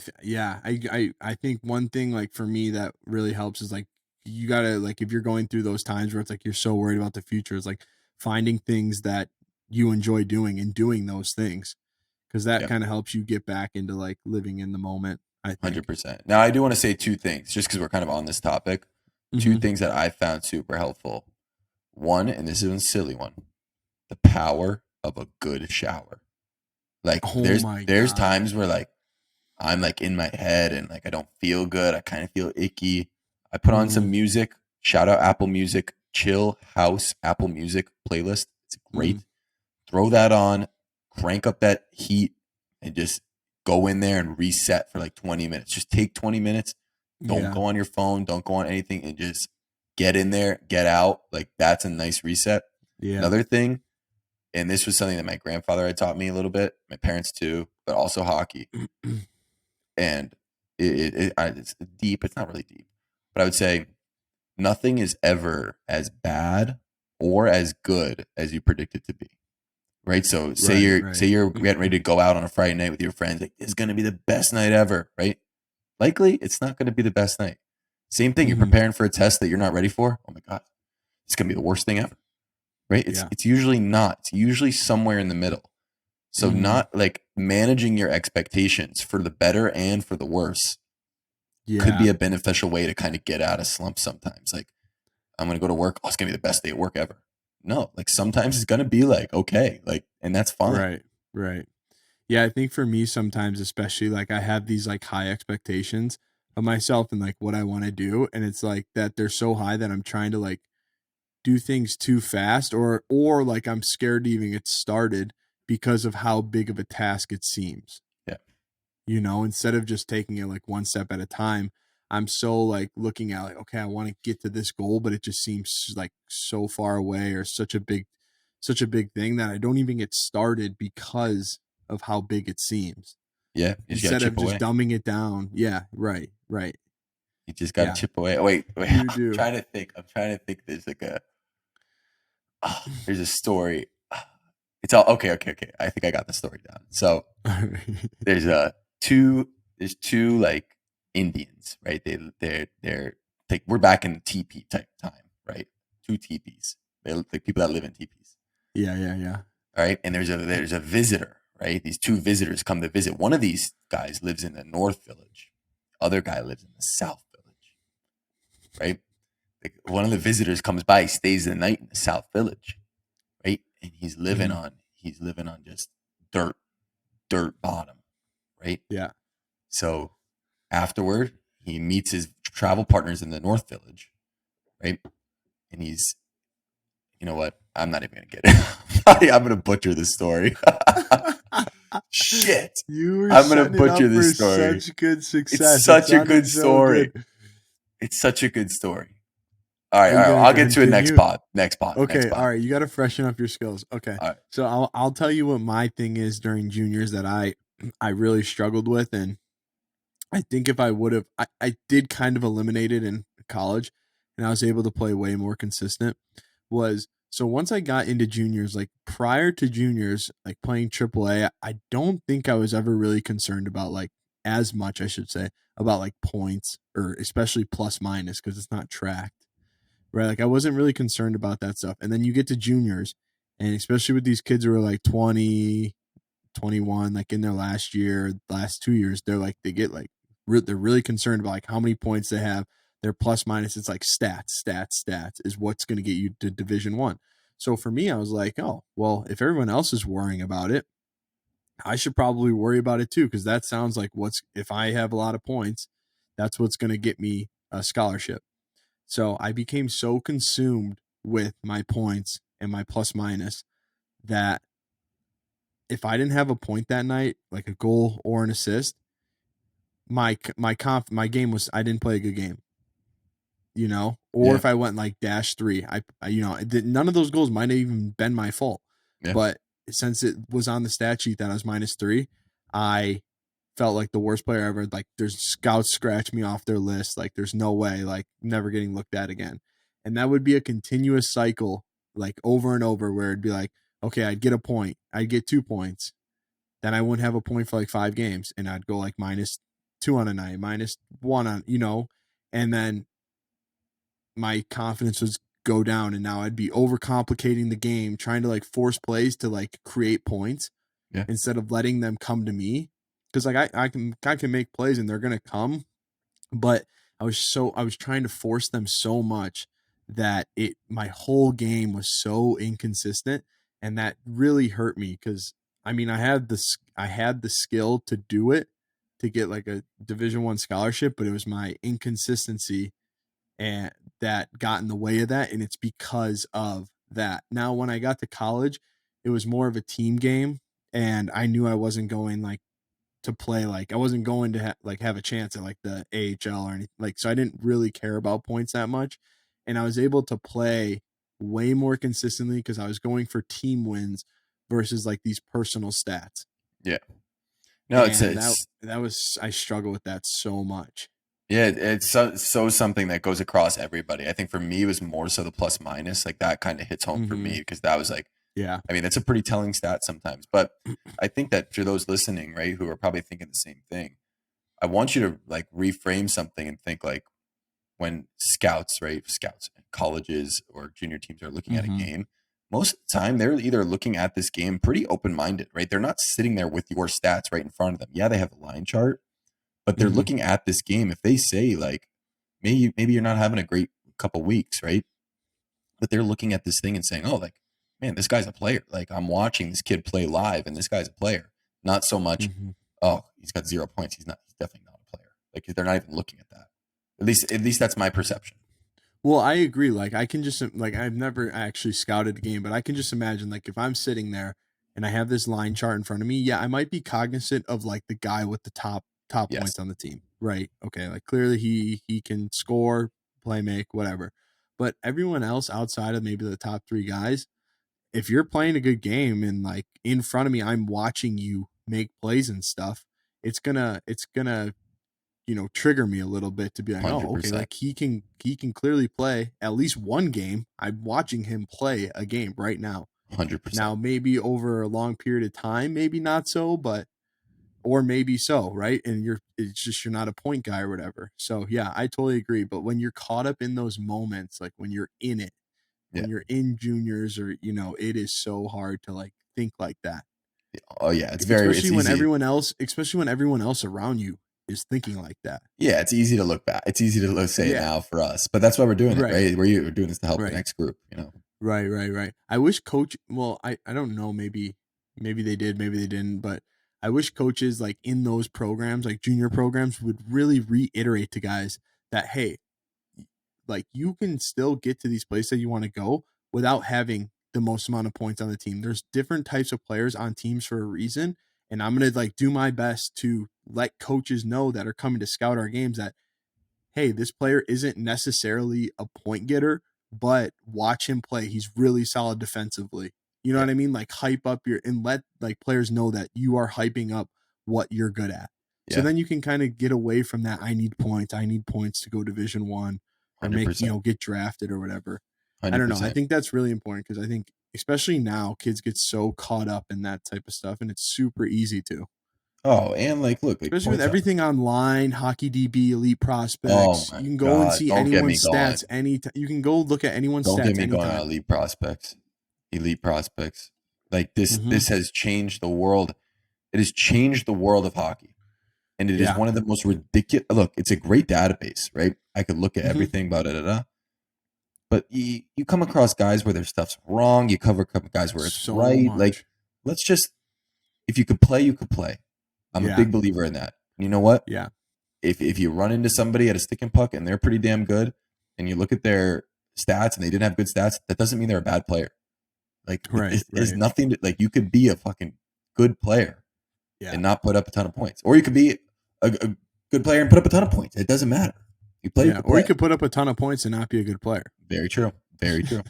think one thing like for me that really helps is like you gotta like if you're going through those times where it's like you're so worried about the future, it's like finding things that you enjoy doing and doing those things because that yeah, kind of helps you get back into like living in the moment. I think. 100%. Now I do want to say two things just because we're kind of on this topic. Two Mm-hmm. things that I found super helpful. One, and this is a silly one, the power of a good shower. Like Oh my there's god. times where like I'm like in my head and like I don't feel good. I kind of feel icky. I put on Mm-hmm. some music. Shout out Apple Music, chill house Apple Music playlist. It's Mm-hmm. great. Throw that on, crank up that heat, and just go in there and reset for like 20 minutes. Just take 20 minutes. Don't Yeah. go on your phone. Don't go on anything, and just get in there, get out. Like that's a nice reset. Yeah. Another thing, and this was something that my grandfather had taught me a little bit, my parents too, but also hockey. And it's deep. It's not really deep, but I would say nothing is ever as bad or as good as you predict it to be. Right. So Right. say Right. you're getting ready to go out on a Friday night with your friends. Like it's going to be the best night ever. Right. Likely, it's not going to be the best night. Same thing. You're Mm-hmm. preparing for a test that you're not ready for. Oh my god, it's going to be the worst thing ever. Right. Yeah. It's usually not. It's usually somewhere in the middle. So Mm-hmm. not like managing your expectations for the better and for the worse could be Yeah. a beneficial way to kind of get out of slumps sometimes. Like, I'm going to go to work. Oh, it's going to be the best day at work ever. No, like sometimes it's going to be like, okay, like, and that's fine. Right. Right. Yeah, I think for me sometimes, especially like I have these like high expectations of myself and like what I want to do. And it's like that they're so high that I'm trying to like do things too fast or like I'm scared to even get started because of how big of a task it seems. Yeah. Instead of just taking it like one step at a time, I'm so like looking at like, okay, I want to get to this goal, but it just seems like so far away or such a big thing that I don't even get started because of how big it seems. Yeah. You just got to Instead of chip just away. dumbing it down. Yeah, right, right. You just got to Yeah, chip away. Oh, wait. you do. I'm trying to think. There's like there's a story. It's all okay. I think I got the story down. So there's two, there's two like Indians, right? They're like, we're back in teepee type time, right? Two teepees. They're like people that live in teepees. Yeah, yeah, yeah. All right. And there's a visitor, right? These two visitors come to visit. One of these guys lives in the North Village. Other guy lives in the South Village, right? Like one of the visitors comes by, stays the night in the South Village, right? And Mhm. he's living on just dirt, dirt bottom, right? Yeah. So afterward, he meets his travel partners in the North Village, right? And he's, you know what? I'm not even gonna get it. I'm gonna butcher this story. Shit. You were I'm gonna setting it butcher up for this story. such good It's success. It such a sounded good so story. good. It's such a good story. Are All you right. gonna I'll get to it next continue? pod. Next pod. Next Okay, all pod. right. You got to freshen up your skills. Okay, All right. so I'll tell you what my thing is during juniors that I really struggled with, and I think if I would have, I did kind of eliminate it in college, and I was able to play way more consistent. Was so once I got into juniors, like prior to juniors, like playing AAA, I don't think I was ever really concerned about like as much, I should say, about like points or especially plus minus because it's not tracked, right? Like I wasn't really concerned about that stuff. And then you get to juniors, and especially with these kids who are like 20, 21, like in their last year, last 2 years, they're like, they get like, they're really concerned about like how many points they have, their plus minus. It's like stats is what's going to get you to Division One. So for me, I was like, oh, well, if everyone else is worrying about it, I should probably worry about it too. Cause that sounds like if I have a lot of points, that's what's going to get me a scholarship. So I became so consumed with my points and my plus minus, that if I didn't have a point that night, like a goal or an assist, my game was, I didn't play a good game, or Yeah. if I went like -3, none of those goals might have even been my fault. Yeah. But since it was on the stat sheet that I was -3, I felt like the worst player ever. Like, there's scouts scratch me off their list. Like, there's no way, like, never getting looked at again. And that would be a continuous cycle, like over and over, where it'd be like, okay, I'd get a point, I'd get 2 points, then I wouldn't have a point for like 5 games, and I'd go like -2 on a night, -1 on, and then my confidence would go down, and now I'd be overcomplicating the game, trying to like force plays to like create points Yeah. instead of letting them come to me. Because like I can make plays and they're gonna come, but I was trying to force them so much that my whole game was so inconsistent, and that really hurt me. Because I mean, I had the skill to do it, to get like a Division 1 scholarship, but it was my inconsistency and that got in the way of that, and it's because of that. Now, when I got to college, it was more of a team game, and I knew I wasn't going like to play, like I wasn't going to like have a chance at like the AHL or anything, like, so I didn't really care about points that much, and I was able to play way more consistently because I was going for team wins versus like these personal stats. Yeah. No, And that was, I struggle with that so much. yeah, it's so something that goes across everybody. I think for me, it was more so the plus minus, like that kind of hits home for Mm-hmm. me because that was like, Yeah. I mean, that's a pretty telling stat sometimes. But I think that for those listening, right, who are probably thinking the same thing, I want you to like reframe something and think like when scouts, right, scouts, colleges or junior teams are looking at a Mm-hmm. game, most of the time they're either looking at this game pretty open minded, right? They're not sitting there with your stats right in front of them. Yeah, they have a line chart, but they're Mm-hmm. looking at this game. If they say like maybe you're not having a great couple weeks, right? But they're looking at this thing and saying, "Oh, like man, this guy's a player. Like I'm watching this kid play live, and this guy's a player." Not so much, Mm-hmm. "Oh, he's got 0 points. He's not. He's definitely not a player." Like they're not even looking at that. At least that's my perception. Well, I agree. Like, I can just, like, I've never actually scouted a game, but I can just imagine, like, if I'm sitting there and I have this line chart in front of me, yeah, I might be cognizant of like the guy with the top Yes, points on the team, right? Okay, like clearly he can score, play make, whatever. But everyone else outside of maybe the top 3 guys, if you're playing a good game and like in front of me, I'm watching you make plays and stuff, it's gonna trigger me a little bit to be like, oh, hundred okay, percent, like he can clearly play at least one game. I'm watching him play a game right now. 100%. Now, maybe over a long period of time, maybe not so, but or maybe so, right? And it's just you're not a point guy or whatever. So yeah, I totally agree. But when you're caught up in those moments, like when you're in it, Yeah. when you're in juniors, or it is so hard to like think like that. Oh yeah, it's easy. Especially when everyone else around you is thinking like that. Yeah, it's easy to look back. It's easy to say it Yeah. now for us, but that's why we're doing it, Right. right? We're doing this to help the Right. next group. Right, right, right. I wish coach well, I don't know, maybe they did, maybe they didn't, but I wish coaches like in those programs, like junior programs, would really reiterate to guys that, hey, like you can still get to these places that you want to go without having the most amount of points on the team. There's different types of players on teams for a reason, and I'm going to like do my best to let coaches know that are coming to scout our games that, hey, this player isn't necessarily a point getter, but watch him play. He's really solid defensively. You know Yeah, what I mean? Like hype up and let like players know that you are hyping up what you're good at. So yeah, then you can kind of get away from that. I need points. I need points to go Division 1 or hundred percent, get drafted or whatever. I hundred don't know. I percent. think that's really important because I think especially now kids get so caught up in that type of stuff, and it's super easy to. Oh, and like, look, like Especially with points up. everything online, Hockey DB, Elite Oh Prospects. my You can go and god, see don't get me anyone's going. stats anytime. You can go look at anyone's Don't get stats me going on anytime. elite prospects. Elite prospects. Like this Mm-hmm. this has changed the world. It has changed the world of hockey. And it is Yeah. one of the most ridiculous. Look, it's a great database, right? I could look at Mm-hmm. everything about it, but you come across guys where their stuff's wrong. You cover guys where it's So right. Like, much. let's just, if you could play, you could play. I'm a Yeah. big believer in that. You know what? Yeah. If you run into somebody at a stick and puck and they're pretty damn good, and you look at their stats and they didn't have good stats, that doesn't mean they're a bad player. Like Right, it's right. nothing to, like you could be a fucking good player Yeah. and not put up a ton of points, or you could be a good player and put up a ton of points. It doesn't matter. You play Yeah. to Or you play. could put up a ton of points and not be a good player. Very true. Very true.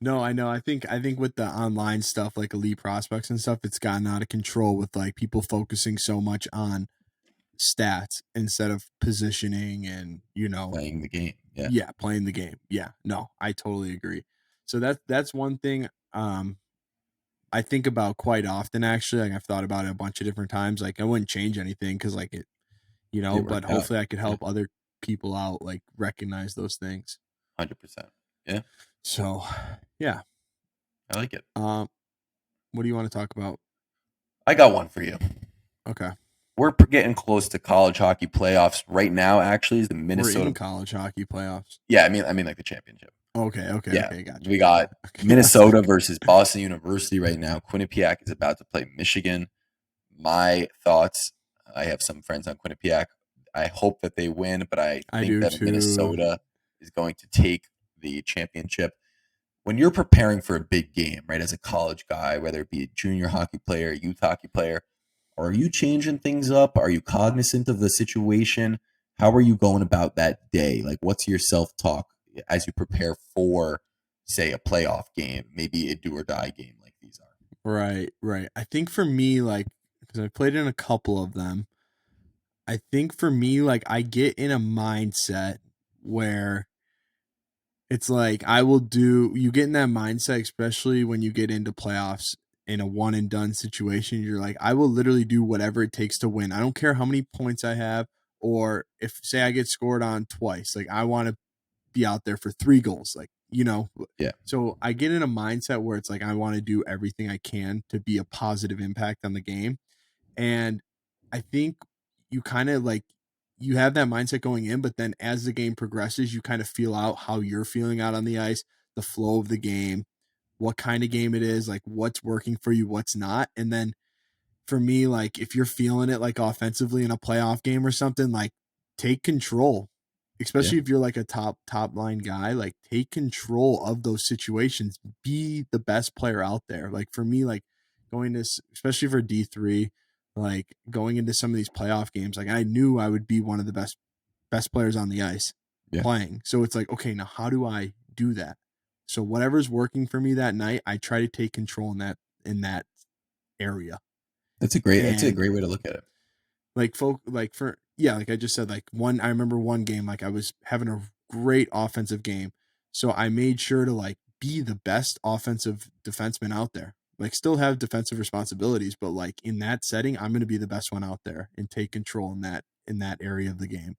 No, I know. I think with the online stuff, like elite prospects and stuff, it's gotten out of control with like people focusing so much on stats instead of positioning and, Playing the game. Yeah. yeah, playing the game. Yeah. No, I totally agree. So that's one thing I think about quite often actually. Like I've thought about it a bunch of different times. Like I wouldn't change anything because like it, It but worked out. hopefully I could Yeah. help other people out, like recognize those things. 100%. Yeah. So yeah. I like it. What do you want to talk about? I got one for you. Okay. We're getting close to college hockey playoffs right now. Actually, is the We're in Minnesota. college hockey playoffs. Yeah, I mean like the championship. Okay, okay, Yeah, okay, gotcha, we gotcha. got Okay, I was Minnesota like, versus Boston University right now. Quinnipiac is about to play Michigan. My thoughts. I have some friends on Quinnipiac. I hope that they win, but I I think do that too. Minnesota is going to take the championship. When you're preparing for a big game, right, as a college guy, whether it be a junior hockey player, youth hockey player, are you changing things up? Are you cognizant of the situation? How are you going about that day? Like, what's your self talk as you prepare for, say, a playoff game, maybe a do or die game like these are? Right, right. I think for me, like, because I played in a couple of them, I think for me, like, I get in a mindset where it's like you get in that mindset, especially when you get into playoffs in a one and done situation. You're like, I will literally do whatever it takes to win. I don't care how many points I have, or if, say, I get scored on twice, like, I want to be out there for 3 goals, like. Yeah, So I get in a mindset where it's like, I want to do everything I can to be a positive impact on the game. And I think you kind of like you have that mindset going in, but then as the game progresses, you kind of feel out how you're feeling out on the ice, the flow of the game, what kind of game it is, like what's working for you, what's not. And then for me, like if you're feeling it like offensively in a playoff game or something, like take control. yeah, Especially if you're like a top line guy, like take control of those situations. Be the best player out there. Like for me, like going to especially for D3, like going into some of these playoff games, like I knew I would be one of the best players on the ice yeah. playing. So it's like, okay, now how do I do that? So whatever's working for me that night, I try to take control in that area. That's a And great way to look at it. like I just said, like I remember one game, like I was having a great offensive game, so I made sure to like be the best offensive defenseman out there, like still have defensive responsibilities, but like in that setting I'm going to be the best one out there and take control in that area of the game.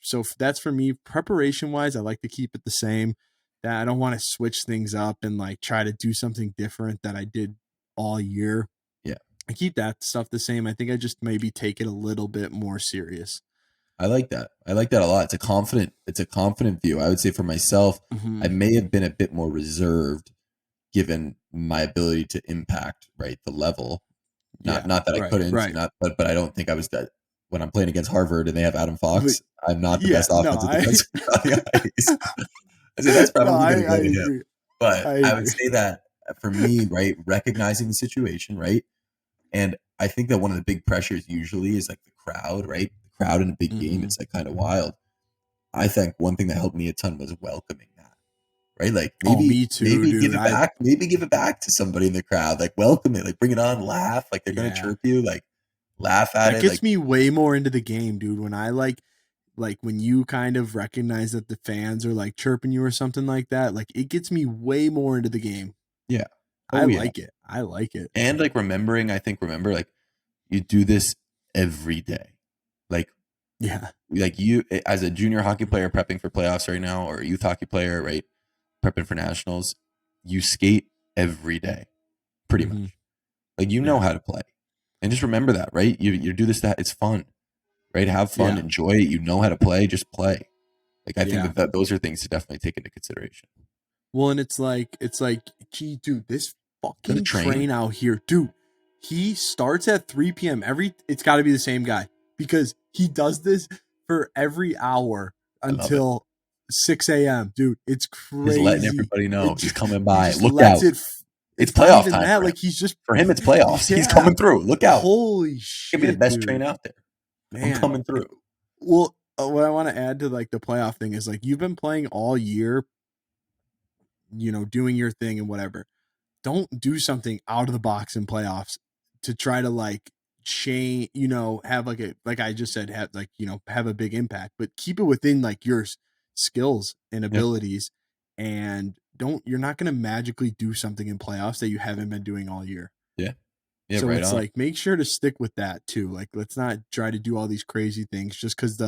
So that's for me. Preparation wise, I like to keep it the same. That I don't want to switch things up and like try to do something different that I did all year. Yeah, I keep that stuff the same. I think I just maybe take it a little bit more serious. I like that. I like that a lot. It's a confident view. I would say for myself, I Mm-hmm. may have been a bit more reserved given my ability to impact right the level. Not Yeah. not that I Right. couldn't, Right. but I don't think I was that when I'm playing against Harvard and they have Adam But Fox. I'm not the yeah. best No. offensive defenseman on the ice. I said that's No. probably going to I go to him. agree. But I I would agree. say that for me, right, recognizing the situation, right, and I think that one of the big pressures usually is like the crowd, right? The crowd in a big game, Mm-hmm. it's like kind of wild. I think one thing that helped me a ton was welcoming that, right? Like Oh, me too, dude. maybe give it back to somebody in the crowd, like welcome it, like bring it on, laugh, like they're gonna Yeah. chirp you, like laugh at That it, gets like me way more into the game, dude. When I like when you kind of recognize that the fans are like chirping you or something like that, like it gets me way more into the game. yeah, I oh yeah, like it. I like it. and like remembering, I think remember like you do this every day, like Yeah. you as a junior hockey player prepping for playoffs right now, or a youth hockey player, right, prepping for nationals, you skate every day, pretty Mm-hmm. much. Like you know Yeah. how to play, and just remember that, right? You do this that it's fun, right? Have fun, Yeah. enjoy it. You know how to play, just play. Like I think Yeah. that those are things to definitely take into consideration. Well, and it's like, gee, dude, this Is that a fucking train? train out here, dude. He starts at 3 p.m. It's got to be the same guy because he does this for every hour I love it. until 6 a.m. Dude, it's He's letting crazy. everybody know It, he's coming he by. just Look lets out. it. It's It's not playoff even time that. for him. Like, he's just For him, it's playoffs. He's yeah. coming through. Look out. Holy He'll be the shit, best dude. train out there. I'm Man. coming through. Well, what I want to add to like the playoff thing is like you've been playing all year, doing your thing and whatever. Don't do something out of the box in playoffs to try to like change, have like I just said, have like, have a big impact, but keep it within like your skills and Yeah. abilities. And you're not going to magically do something in playoffs that you haven't been doing all year. Yeah. Yeah, So right it's on. like, make sure to stick with that too. Like, let's not try to do all these crazy things just because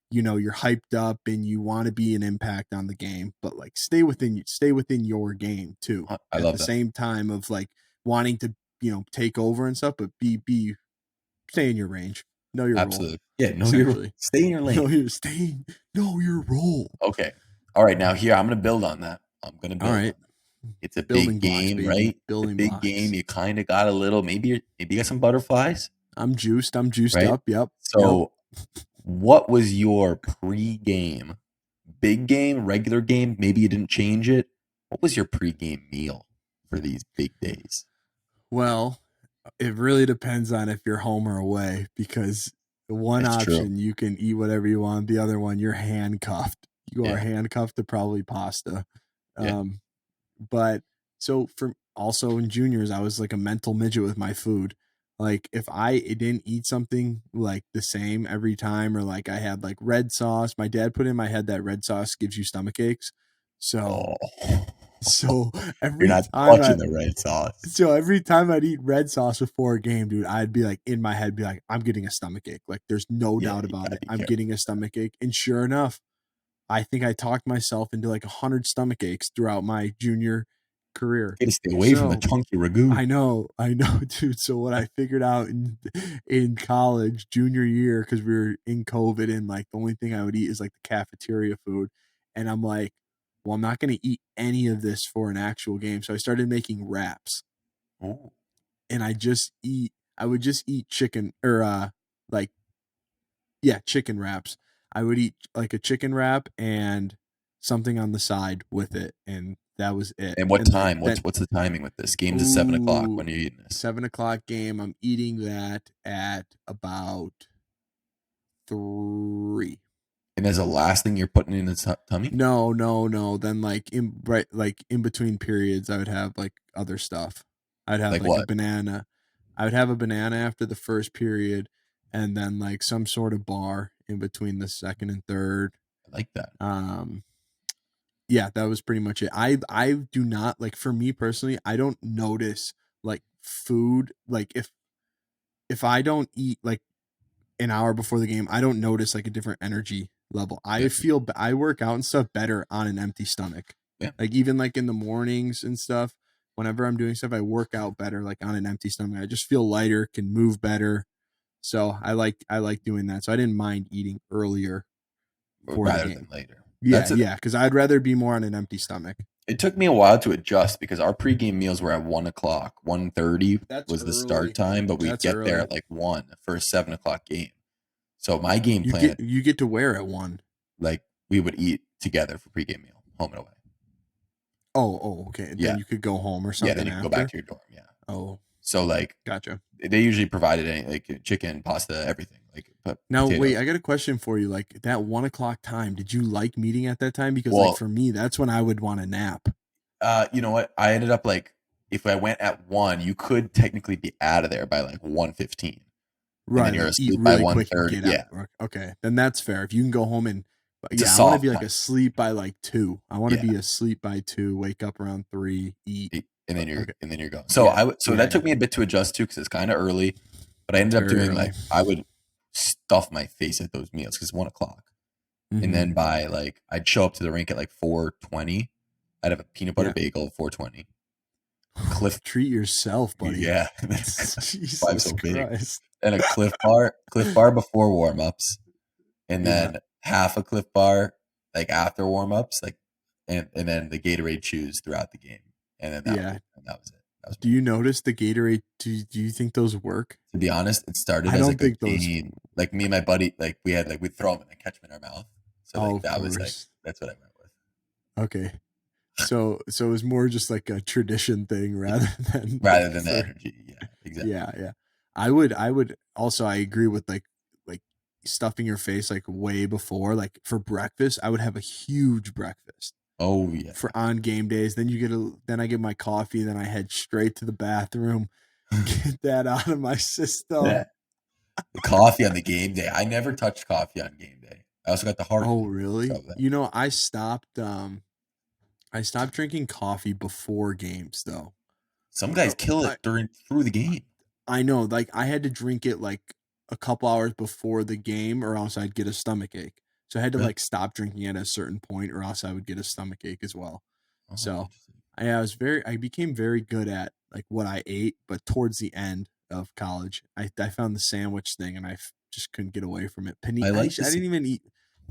you're hyped up and you want to be an impact on the game, but like stay within your game too. I At love the that. same time of like wanting to, take over and stuff, but stay in your range. Know your role. Absolutely. Yeah, Essentially. stay in your lane. Know your role. Okay. All right. Now here, I'm going to build on that. All right. It's a Building big blocks, game, baby. right? It's a Building big blocks. game. You kind of got a little, maybe you got some butterflies, I'm juiced right? up. Yep. So what was your pre-game, big game, regular game? Maybe you didn't change it. What was your pre-game meal for these big days? Well, it really depends on if you're home or away, because the one That's true. option you can eat whatever you want. The other one, you're handcuffed. You are handcuffed to probably pasta. Yeah. But so for also in juniors, I was like a mental midget with my food. Like if I didn't eat something like the same every time, or like I had like red sauce, my dad put in my head that red sauce gives you stomach aches. So Oh, you're every not time touching the red sauce. every time I'd eat red sauce before a game, dude, I'd be like in my head, be like, I'm getting a stomach ache. Like there's no Yeah, doubt you about gotta it. be I'm careful. getting a stomach ache. And sure enough, I think I talked myself into like 100 stomach aches throughout my junior career. You gotta stay away from the chunky ragu. I know, dude. So what I figured out in college, junior year, because we were in COVID, and like the only thing I would eat is like the cafeteria food, and I'm like, well, I'm not gonna eat any of this for an actual game. So I started making wraps, Ooh. and I would just eat chicken or like chicken wraps. I would eat like a chicken wrap and something on the side with it, and that was it. And what And like time? then, What's the timing with this? Game's at 7:00. When are you eating this? 7 o'clock game. I'm eating that at about 3. And as the last thing you're putting in the tummy? No. Then like in between periods, I would have like other stuff. I'd have Like like a what? banana. I would have a banana after the first period, and then like some sort of bar in between the second and third. I like that. Yeah, that was pretty much it. I do not, like, for me personally, I don't notice like food, like if I don't eat like an hour before the game, I don't notice like a different energy level. Yeah. I work out and stuff better on an empty stomach. Yeah. Like even like in the mornings and stuff, whenever I'm doing stuff, I work out better like on an empty stomach. I just feel lighter, can move better. So I like doing that. So I didn't mind eating earlier for the Rather game. than later. Yeah, because I'd rather be more on an empty stomach. It took me a while to adjust because our pregame meals were at 1:00. 1:30 That's was the early. start time, but we'd That's get there early. at like 1 for a 7:00 game. So my game You plan, get to wear at 1. like we would eat together for pregame meal, home and away. Oh, okay. Yeah. Then you could go home or something. Yeah, then you after. can go back to your dorm. Yeah. Oh, So like, gotcha. they usually provided like chicken, pasta, everything. Like Now potatoes. wait, I got a question for you. Like that 1 o'clock time, did you like meeting at that time? Because Well, like for me, that's when I would want to nap. You know what? I ended up like, if I went at 1, you could technically be out of there by like 1:15. Right. And then you're like eat asleep by really quick and 1:30. get Yeah. out. Okay. Then that's fair. If you can go home and It's a I want to soft be like time. asleep by like 2. I want to Yeah. be asleep by 2, wake up around 3, eat. And then you're Okay. and then you're going. So that took me a bit to adjust to because it's kind of early. But I ended up doing like, I would stuff my face at those meals because it's 1:00. Mhm. And then by like, I'd show up to the rink at like 4:20. I'd have a peanut butter bagel at 4:20. Treat yourself, buddy. Yeah. Jesus Christ. And a Cliff Bar before warm-ups. And then half a Cliff Bar like after warm-ups, like and then the Gatorade chews throughout the game. And then that was it. Do you notice the Gatorade? Do you think those work? To be honest, it started I as don't like think a those. game. Like me and my buddy, like we'd throw them and then catch them in our mouth. So like Of that was like course. that's what I went with. Okay. So it was more just like a tradition thing rather than rather than the for energy. Yeah, exactly. yeah. I would also I agree with like stuffing your face like way before. Like for breakfast, I would have a huge breakfast Oh yeah. for on game days. Then I get my coffee, then I head straight to the bathroom, get that out of my system. Yeah. The coffee on the game day. I never touched coffee on game day. I also got the heart Oh, thing. So really? that I stopped drinking coffee before games though. some guys kill I it through the game. I know, like I had to drink it like a couple hours before the game or else I'd get a stomach ache. So I had to Really? like stop drinking at a certain point or else I would get a stomach ache as well. Oh, So interesting. I became very good at like what I ate, but towards the end of college, I found the sandwich thing and just couldn't get away from it. I like I this. didn't even eat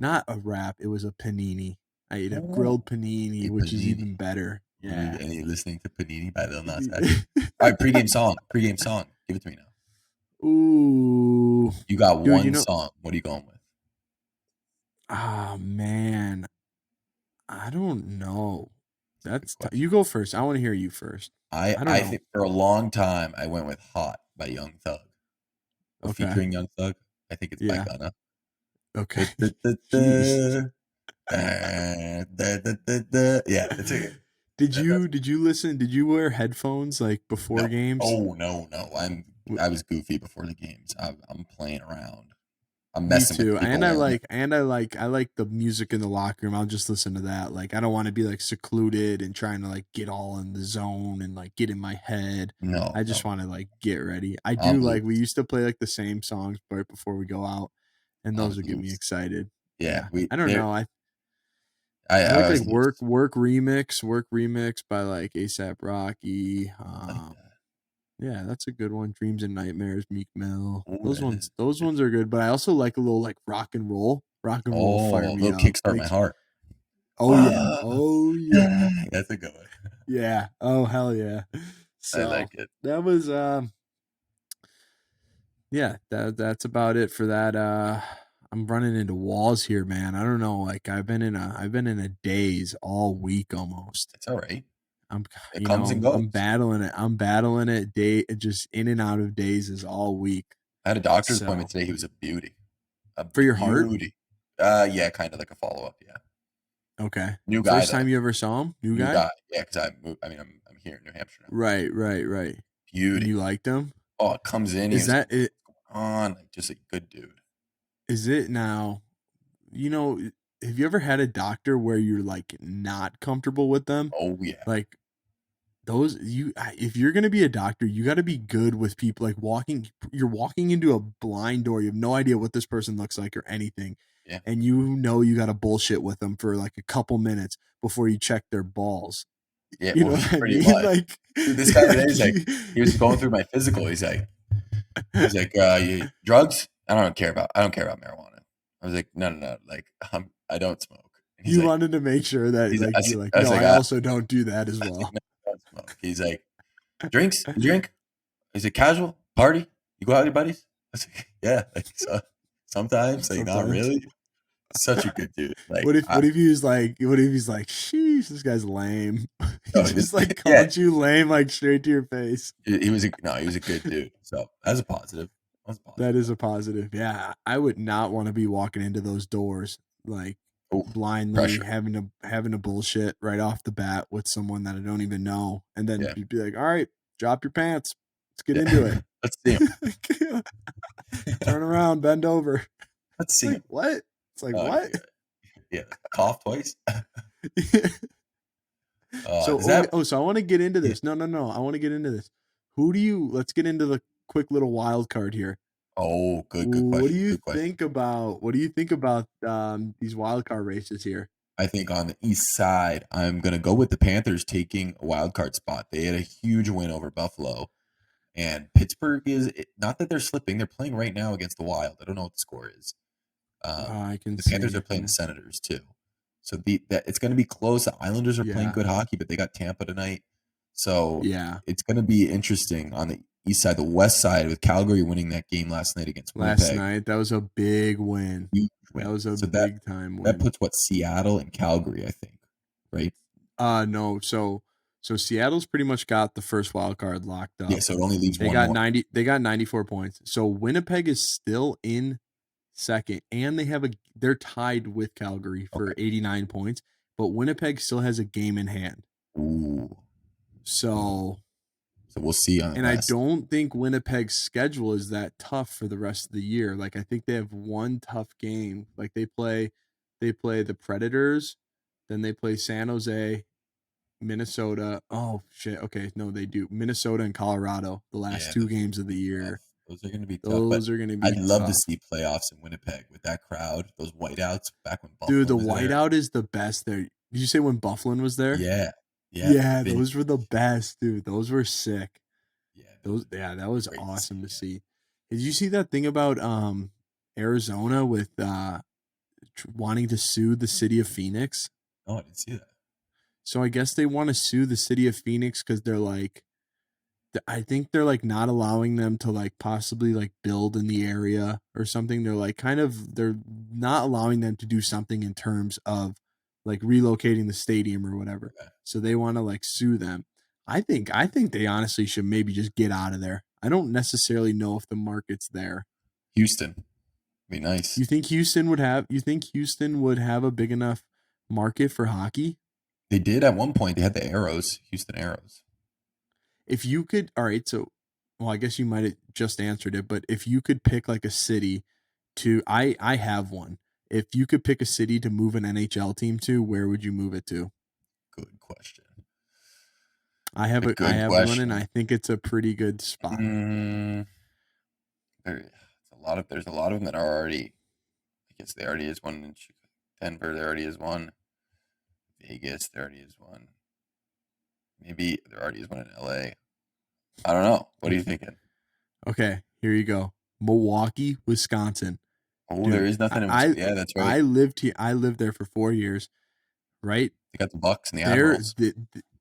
not a wrap, it was a panini. I ate a Oh, grilled panini, a which is panini. even better. Yeah. And you listening to Panini by Lil Nas X. All right, pregame song. Pregame song. Give it to me now. Ooh, You got dude, one song. What are you going with? ah, man, I don't know. That's a good You question. go first. I want to hear you first. I don't I know. think for a long time I went with "Hot" by Young Thug or Okay. featuring Young Thug. I think it's by Yeah. Gunna. Okay. Da, da, da, Jeez. da. Yeah, it's a that's Did you listen? Did you wear headphones like before no. games? Oh no. I was goofy before the games. I'm playing around. I'm Me messing with too. people wearing them. I like the music in the locker room. I'll just listen to that. Like I don't want to be like secluded and trying to like get all in the zone and like get in my head. I No. just want to like get ready. I do I'm like we loose. used to play like the same songs right before we go out and I those was would get me loose. excited. Yeah, Yeah. we I don't there. know. I I like was loose. work remix by like ASAP Rocky. I like that. Yeah, that's a good one. Dreams and Nightmares, Meek Mill. Oh, that is Those good. ones are good, but I also like a little like rock and roll. Rock and roll fire Oh, me little up. kickstart my heart. Oh yeah. Ah, Oh yeah. yeah, that's a good one. Yeah. Oh hell yeah. I So, like it. that was yeah, that's about it for that. I'm running into walls here, man. I don't know, like I've been in a daze all week almost. It's all right. I'm It comes and goes. I'm battling it. I'm battling it day just in and out of dazes all week. I had a doctor's appointment So, today. He was a beauty. A for your heart? beauty. Yeah, kind of like a follow up. Yeah, Okay. new guy First though. time you ever saw him? New New guy? guy. Yeah, because I moved. I mean, I'm here in New Hampshire now. Right. And Beauty. you liked him? Oh, it comes in. He Is was like, that it? "What's going on?" Like, just a good dude. Is it now? You know, have you ever had a doctor where you're like not comfortable with them? Oh yeah, Like those if you're going to be a doctor, you got to be good with people like you're walking into a blind door. You have no idea what this person looks like or anything. yeah, And you got to bullshit with them for like a couple minutes before you check their balls. yeah. You know Well, what I pretty mean? much. Like, Dude, this guy today like is like, you, he was going through my physical. He's like, you, drugs? I don't care about marijuana. I was like, no. Like, I don't smoke. And you wanted to make sure that like you're like, I was no, like, I also don't do that as well. no, I don't smoke. He's like, drinks? You drink? Is it casual? Party? You go out with your buddies? I was like, yeah. Like, so, sometimes, like, not Sometimes. really. Such a good dude. Like, What if he's like, sheesh, this guy's lame. He no, this, just like yeah, called you lame like straight to your face. he was he was a good dude. So that's a positive. That's a That positive. is a positive. Yeah. I would not want to be walking into those doors like Oh, blindly pressure. having to bullshit right off the bat with someone that I don't even know. And then Yeah, you'd be like, all right, drop your pants. Let's get into yeah. it. Let's see him. Turn around, bend over. Let's It's see like, him. what? It's like, Oh, what? yeah. Cough twice. So, Is that? so I want to get into Yeah. this. No. I want to get into this. Let's get into the quick little wild card here. Oh, good question. Good question. What do you think about these wild card races here? I think on the east side, I'm gonna go with the Panthers taking a wild card spot. They had a huge win over Buffalo, and Pittsburgh is not that they're slipping. They're playing right now against the Wild. I don't know what the score is. I can The Panthers are see. playing the Senators too, so that it's going to be close. The Islanders are playing Yeah. good hockey, but they got Tampa tonight, so Yeah. it's going to be interesting on the east side. The west side with Calgary winning that game last night against Last Winnipeg, night, that was a big win. huge That win. was a So big time that win. puts what Seattle and Calgary, I think, right? No. So Seattle's pretty much got the first wild card locked Yeah, up. so it only leaves They one got more. 90. They got 94 points. So Winnipeg is still in second, and they're tied with Calgary Okay. for 89 points, but Winnipeg still has a game in hand. Ooh. So, So we'll see on the and I West. don't think Winnipeg's schedule is that tough for the rest of the year. Like I think they have one tough game. Like they play the Predators, then they play San Jose, Minnesota. Oh shit. Okay, no, they do. Minnesota and Colorado, the last Yeah, two those are games of gonna the be year. tough. Those are gonna be tough. But Those are going to I'd be love to tough. see playoffs in Winnipeg with that crowd, those whiteouts back when Dude, Buffalo the was there. whiteout is the best there. Did you say when Bufflin was there? Yeah. Yeah. Yeah, Vince. those were the best, dude. Those were sick. Yeah, Those yeah, that was great to see awesome to again. see. Did you see that thing about Arizona with wanting to sue the city of Phoenix? Oh, I didn't see that. So I guess they want to sue the city of Phoenix cuz they're like I think they're like not allowing them to like possibly like build in the area or something. They're like they're not allowing them to do something in terms of like relocating the stadium or whatever. Okay. So they want to like sue them. I think they honestly should maybe just get out of there. I don't necessarily know if the market's there. Houston. Be nice. You think Houston would have a big enough market for hockey? They did at one point. They had the Arrows, Houston Arrows. If you could, all right, so, well, I guess you might have just answered it, but if you could pick like a city I have one. If you could pick a city to move an NHL team to, where would you move it to? Good question. I A good have one, and question. I think it's a pretty good spot. Mm, there's a lot of them that are already. I guess there already is one in Denver. There already is one. Vegas. There already is one. Maybe there already is one in LA. I don't know. What are you thinking? Okay, here you go. Milwaukee, Wisconsin. Oh, there Dude, is nothing in Wisconsin. Yeah, that's right. I lived here. I lived there for 4 years, right? They got the Bucks and the They're Admirals.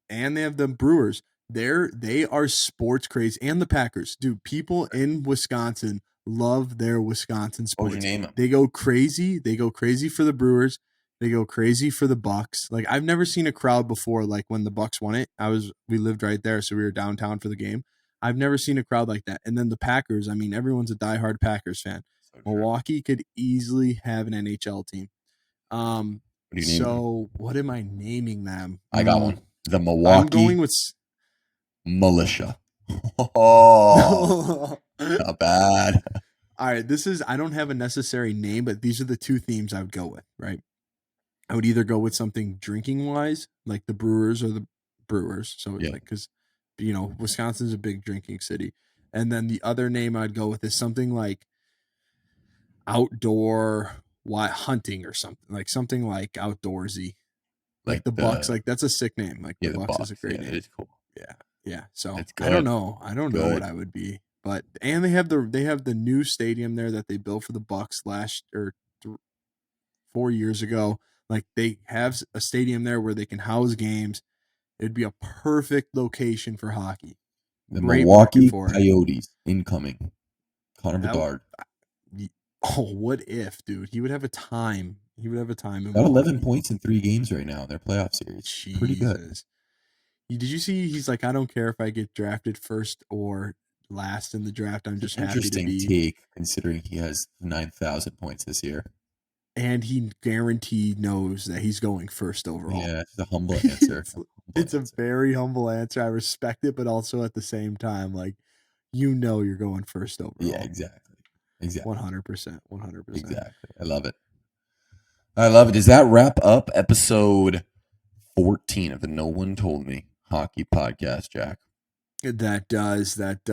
and they have the Brewers. They are sports crazy, and the Packers. Dude, people in Wisconsin love their Wisconsin What would you sports. name them? They go crazy. They go crazy for the Brewers. They go crazy for the Bucks. Like I've never seen a crowd before. Like when the Bucks won it, we lived right there, so we were downtown for the game. I've never seen a crowd like that. And then the Packers. I mean, everyone's a diehard Packers fan. So true. Milwaukee could easily have an NHL team. What do you name them? So what am I naming them? I got one. The I'm Milwaukee going with Militia. Oh, all not bad. right. I don't have a necessary name, but these are the two themes I would go with, right? I would either go with something drinking wise, like the Brewers or the Brewers. So Yeah. like, cause Wisconsin's a big drinking city. And then the other name I'd go with is something like outdoor hunting or something like outdoorsy, like Like the Bucks. Like that's a sick name. Like the the Bucks is a Bucks. great Yeah, it name. is cool. Yeah. Yeah. So It's I don't good. know. I don't know what I would be, but and they have the new stadium there that they built for the Bucks 4 years ago. Like they have a stadium there where they can house games. It'd be a perfect location for hockey. The Great market Milwaukee for it. Coyotes incoming. Connor That Bedard. oh, what if, dude? He would have a time. He would have a time in Got 11 Milwaukee. points in 3 games right now in their playoff series. Pretty good. Jesus. Did you see? He's like, I don't care if I get drafted first or last in the draft. I'm It's just an happy to interesting be. take considering he has 9,000 points this year. And he guaranteed knows that he's going first overall. Yeah, it's a humble answer. It's a very humble answer. I respect it, but also at the same time, like, you're going first overall. Yeah, exactly. 100%. 100%. Exactly. I love it. I love it. Does that wrap up episode 14 of the No One Told Me Hockey Podcast, Jack? That does. That's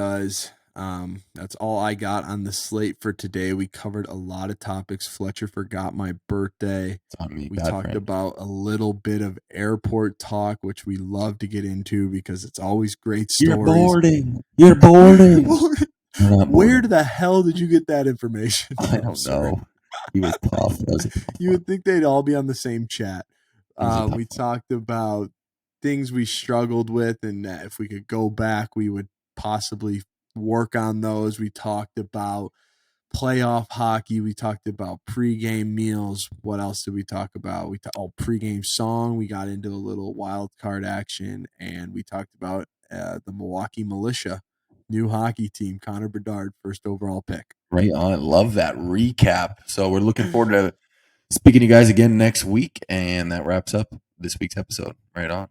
all I got on the slate for today. We covered a lot of topics. Fletcher forgot my birthday. It's on me. We Bad talked friend. about a little bit of airport talk, which we love to get into because it's always great stories. You're boarding. You're boarding. Where the hell did you get that information? I don't know. He was tough. That was a tough You would think they'd all be on the same chat. We one. talked about things we struggled with, and if we could go back, we would possibly work on those. We talked about playoff hockey. We talked about pregame meals. What else did we talk about? Pregame song. We got into a little wild card action, and we talked about the Milwaukee Militia, new hockey team. Connor Bedard, first overall pick. Right on. Love that recap. So we're looking forward to speaking to you guys again next week, and that wraps up this week's episode. Right on.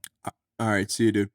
All right, see you, dude.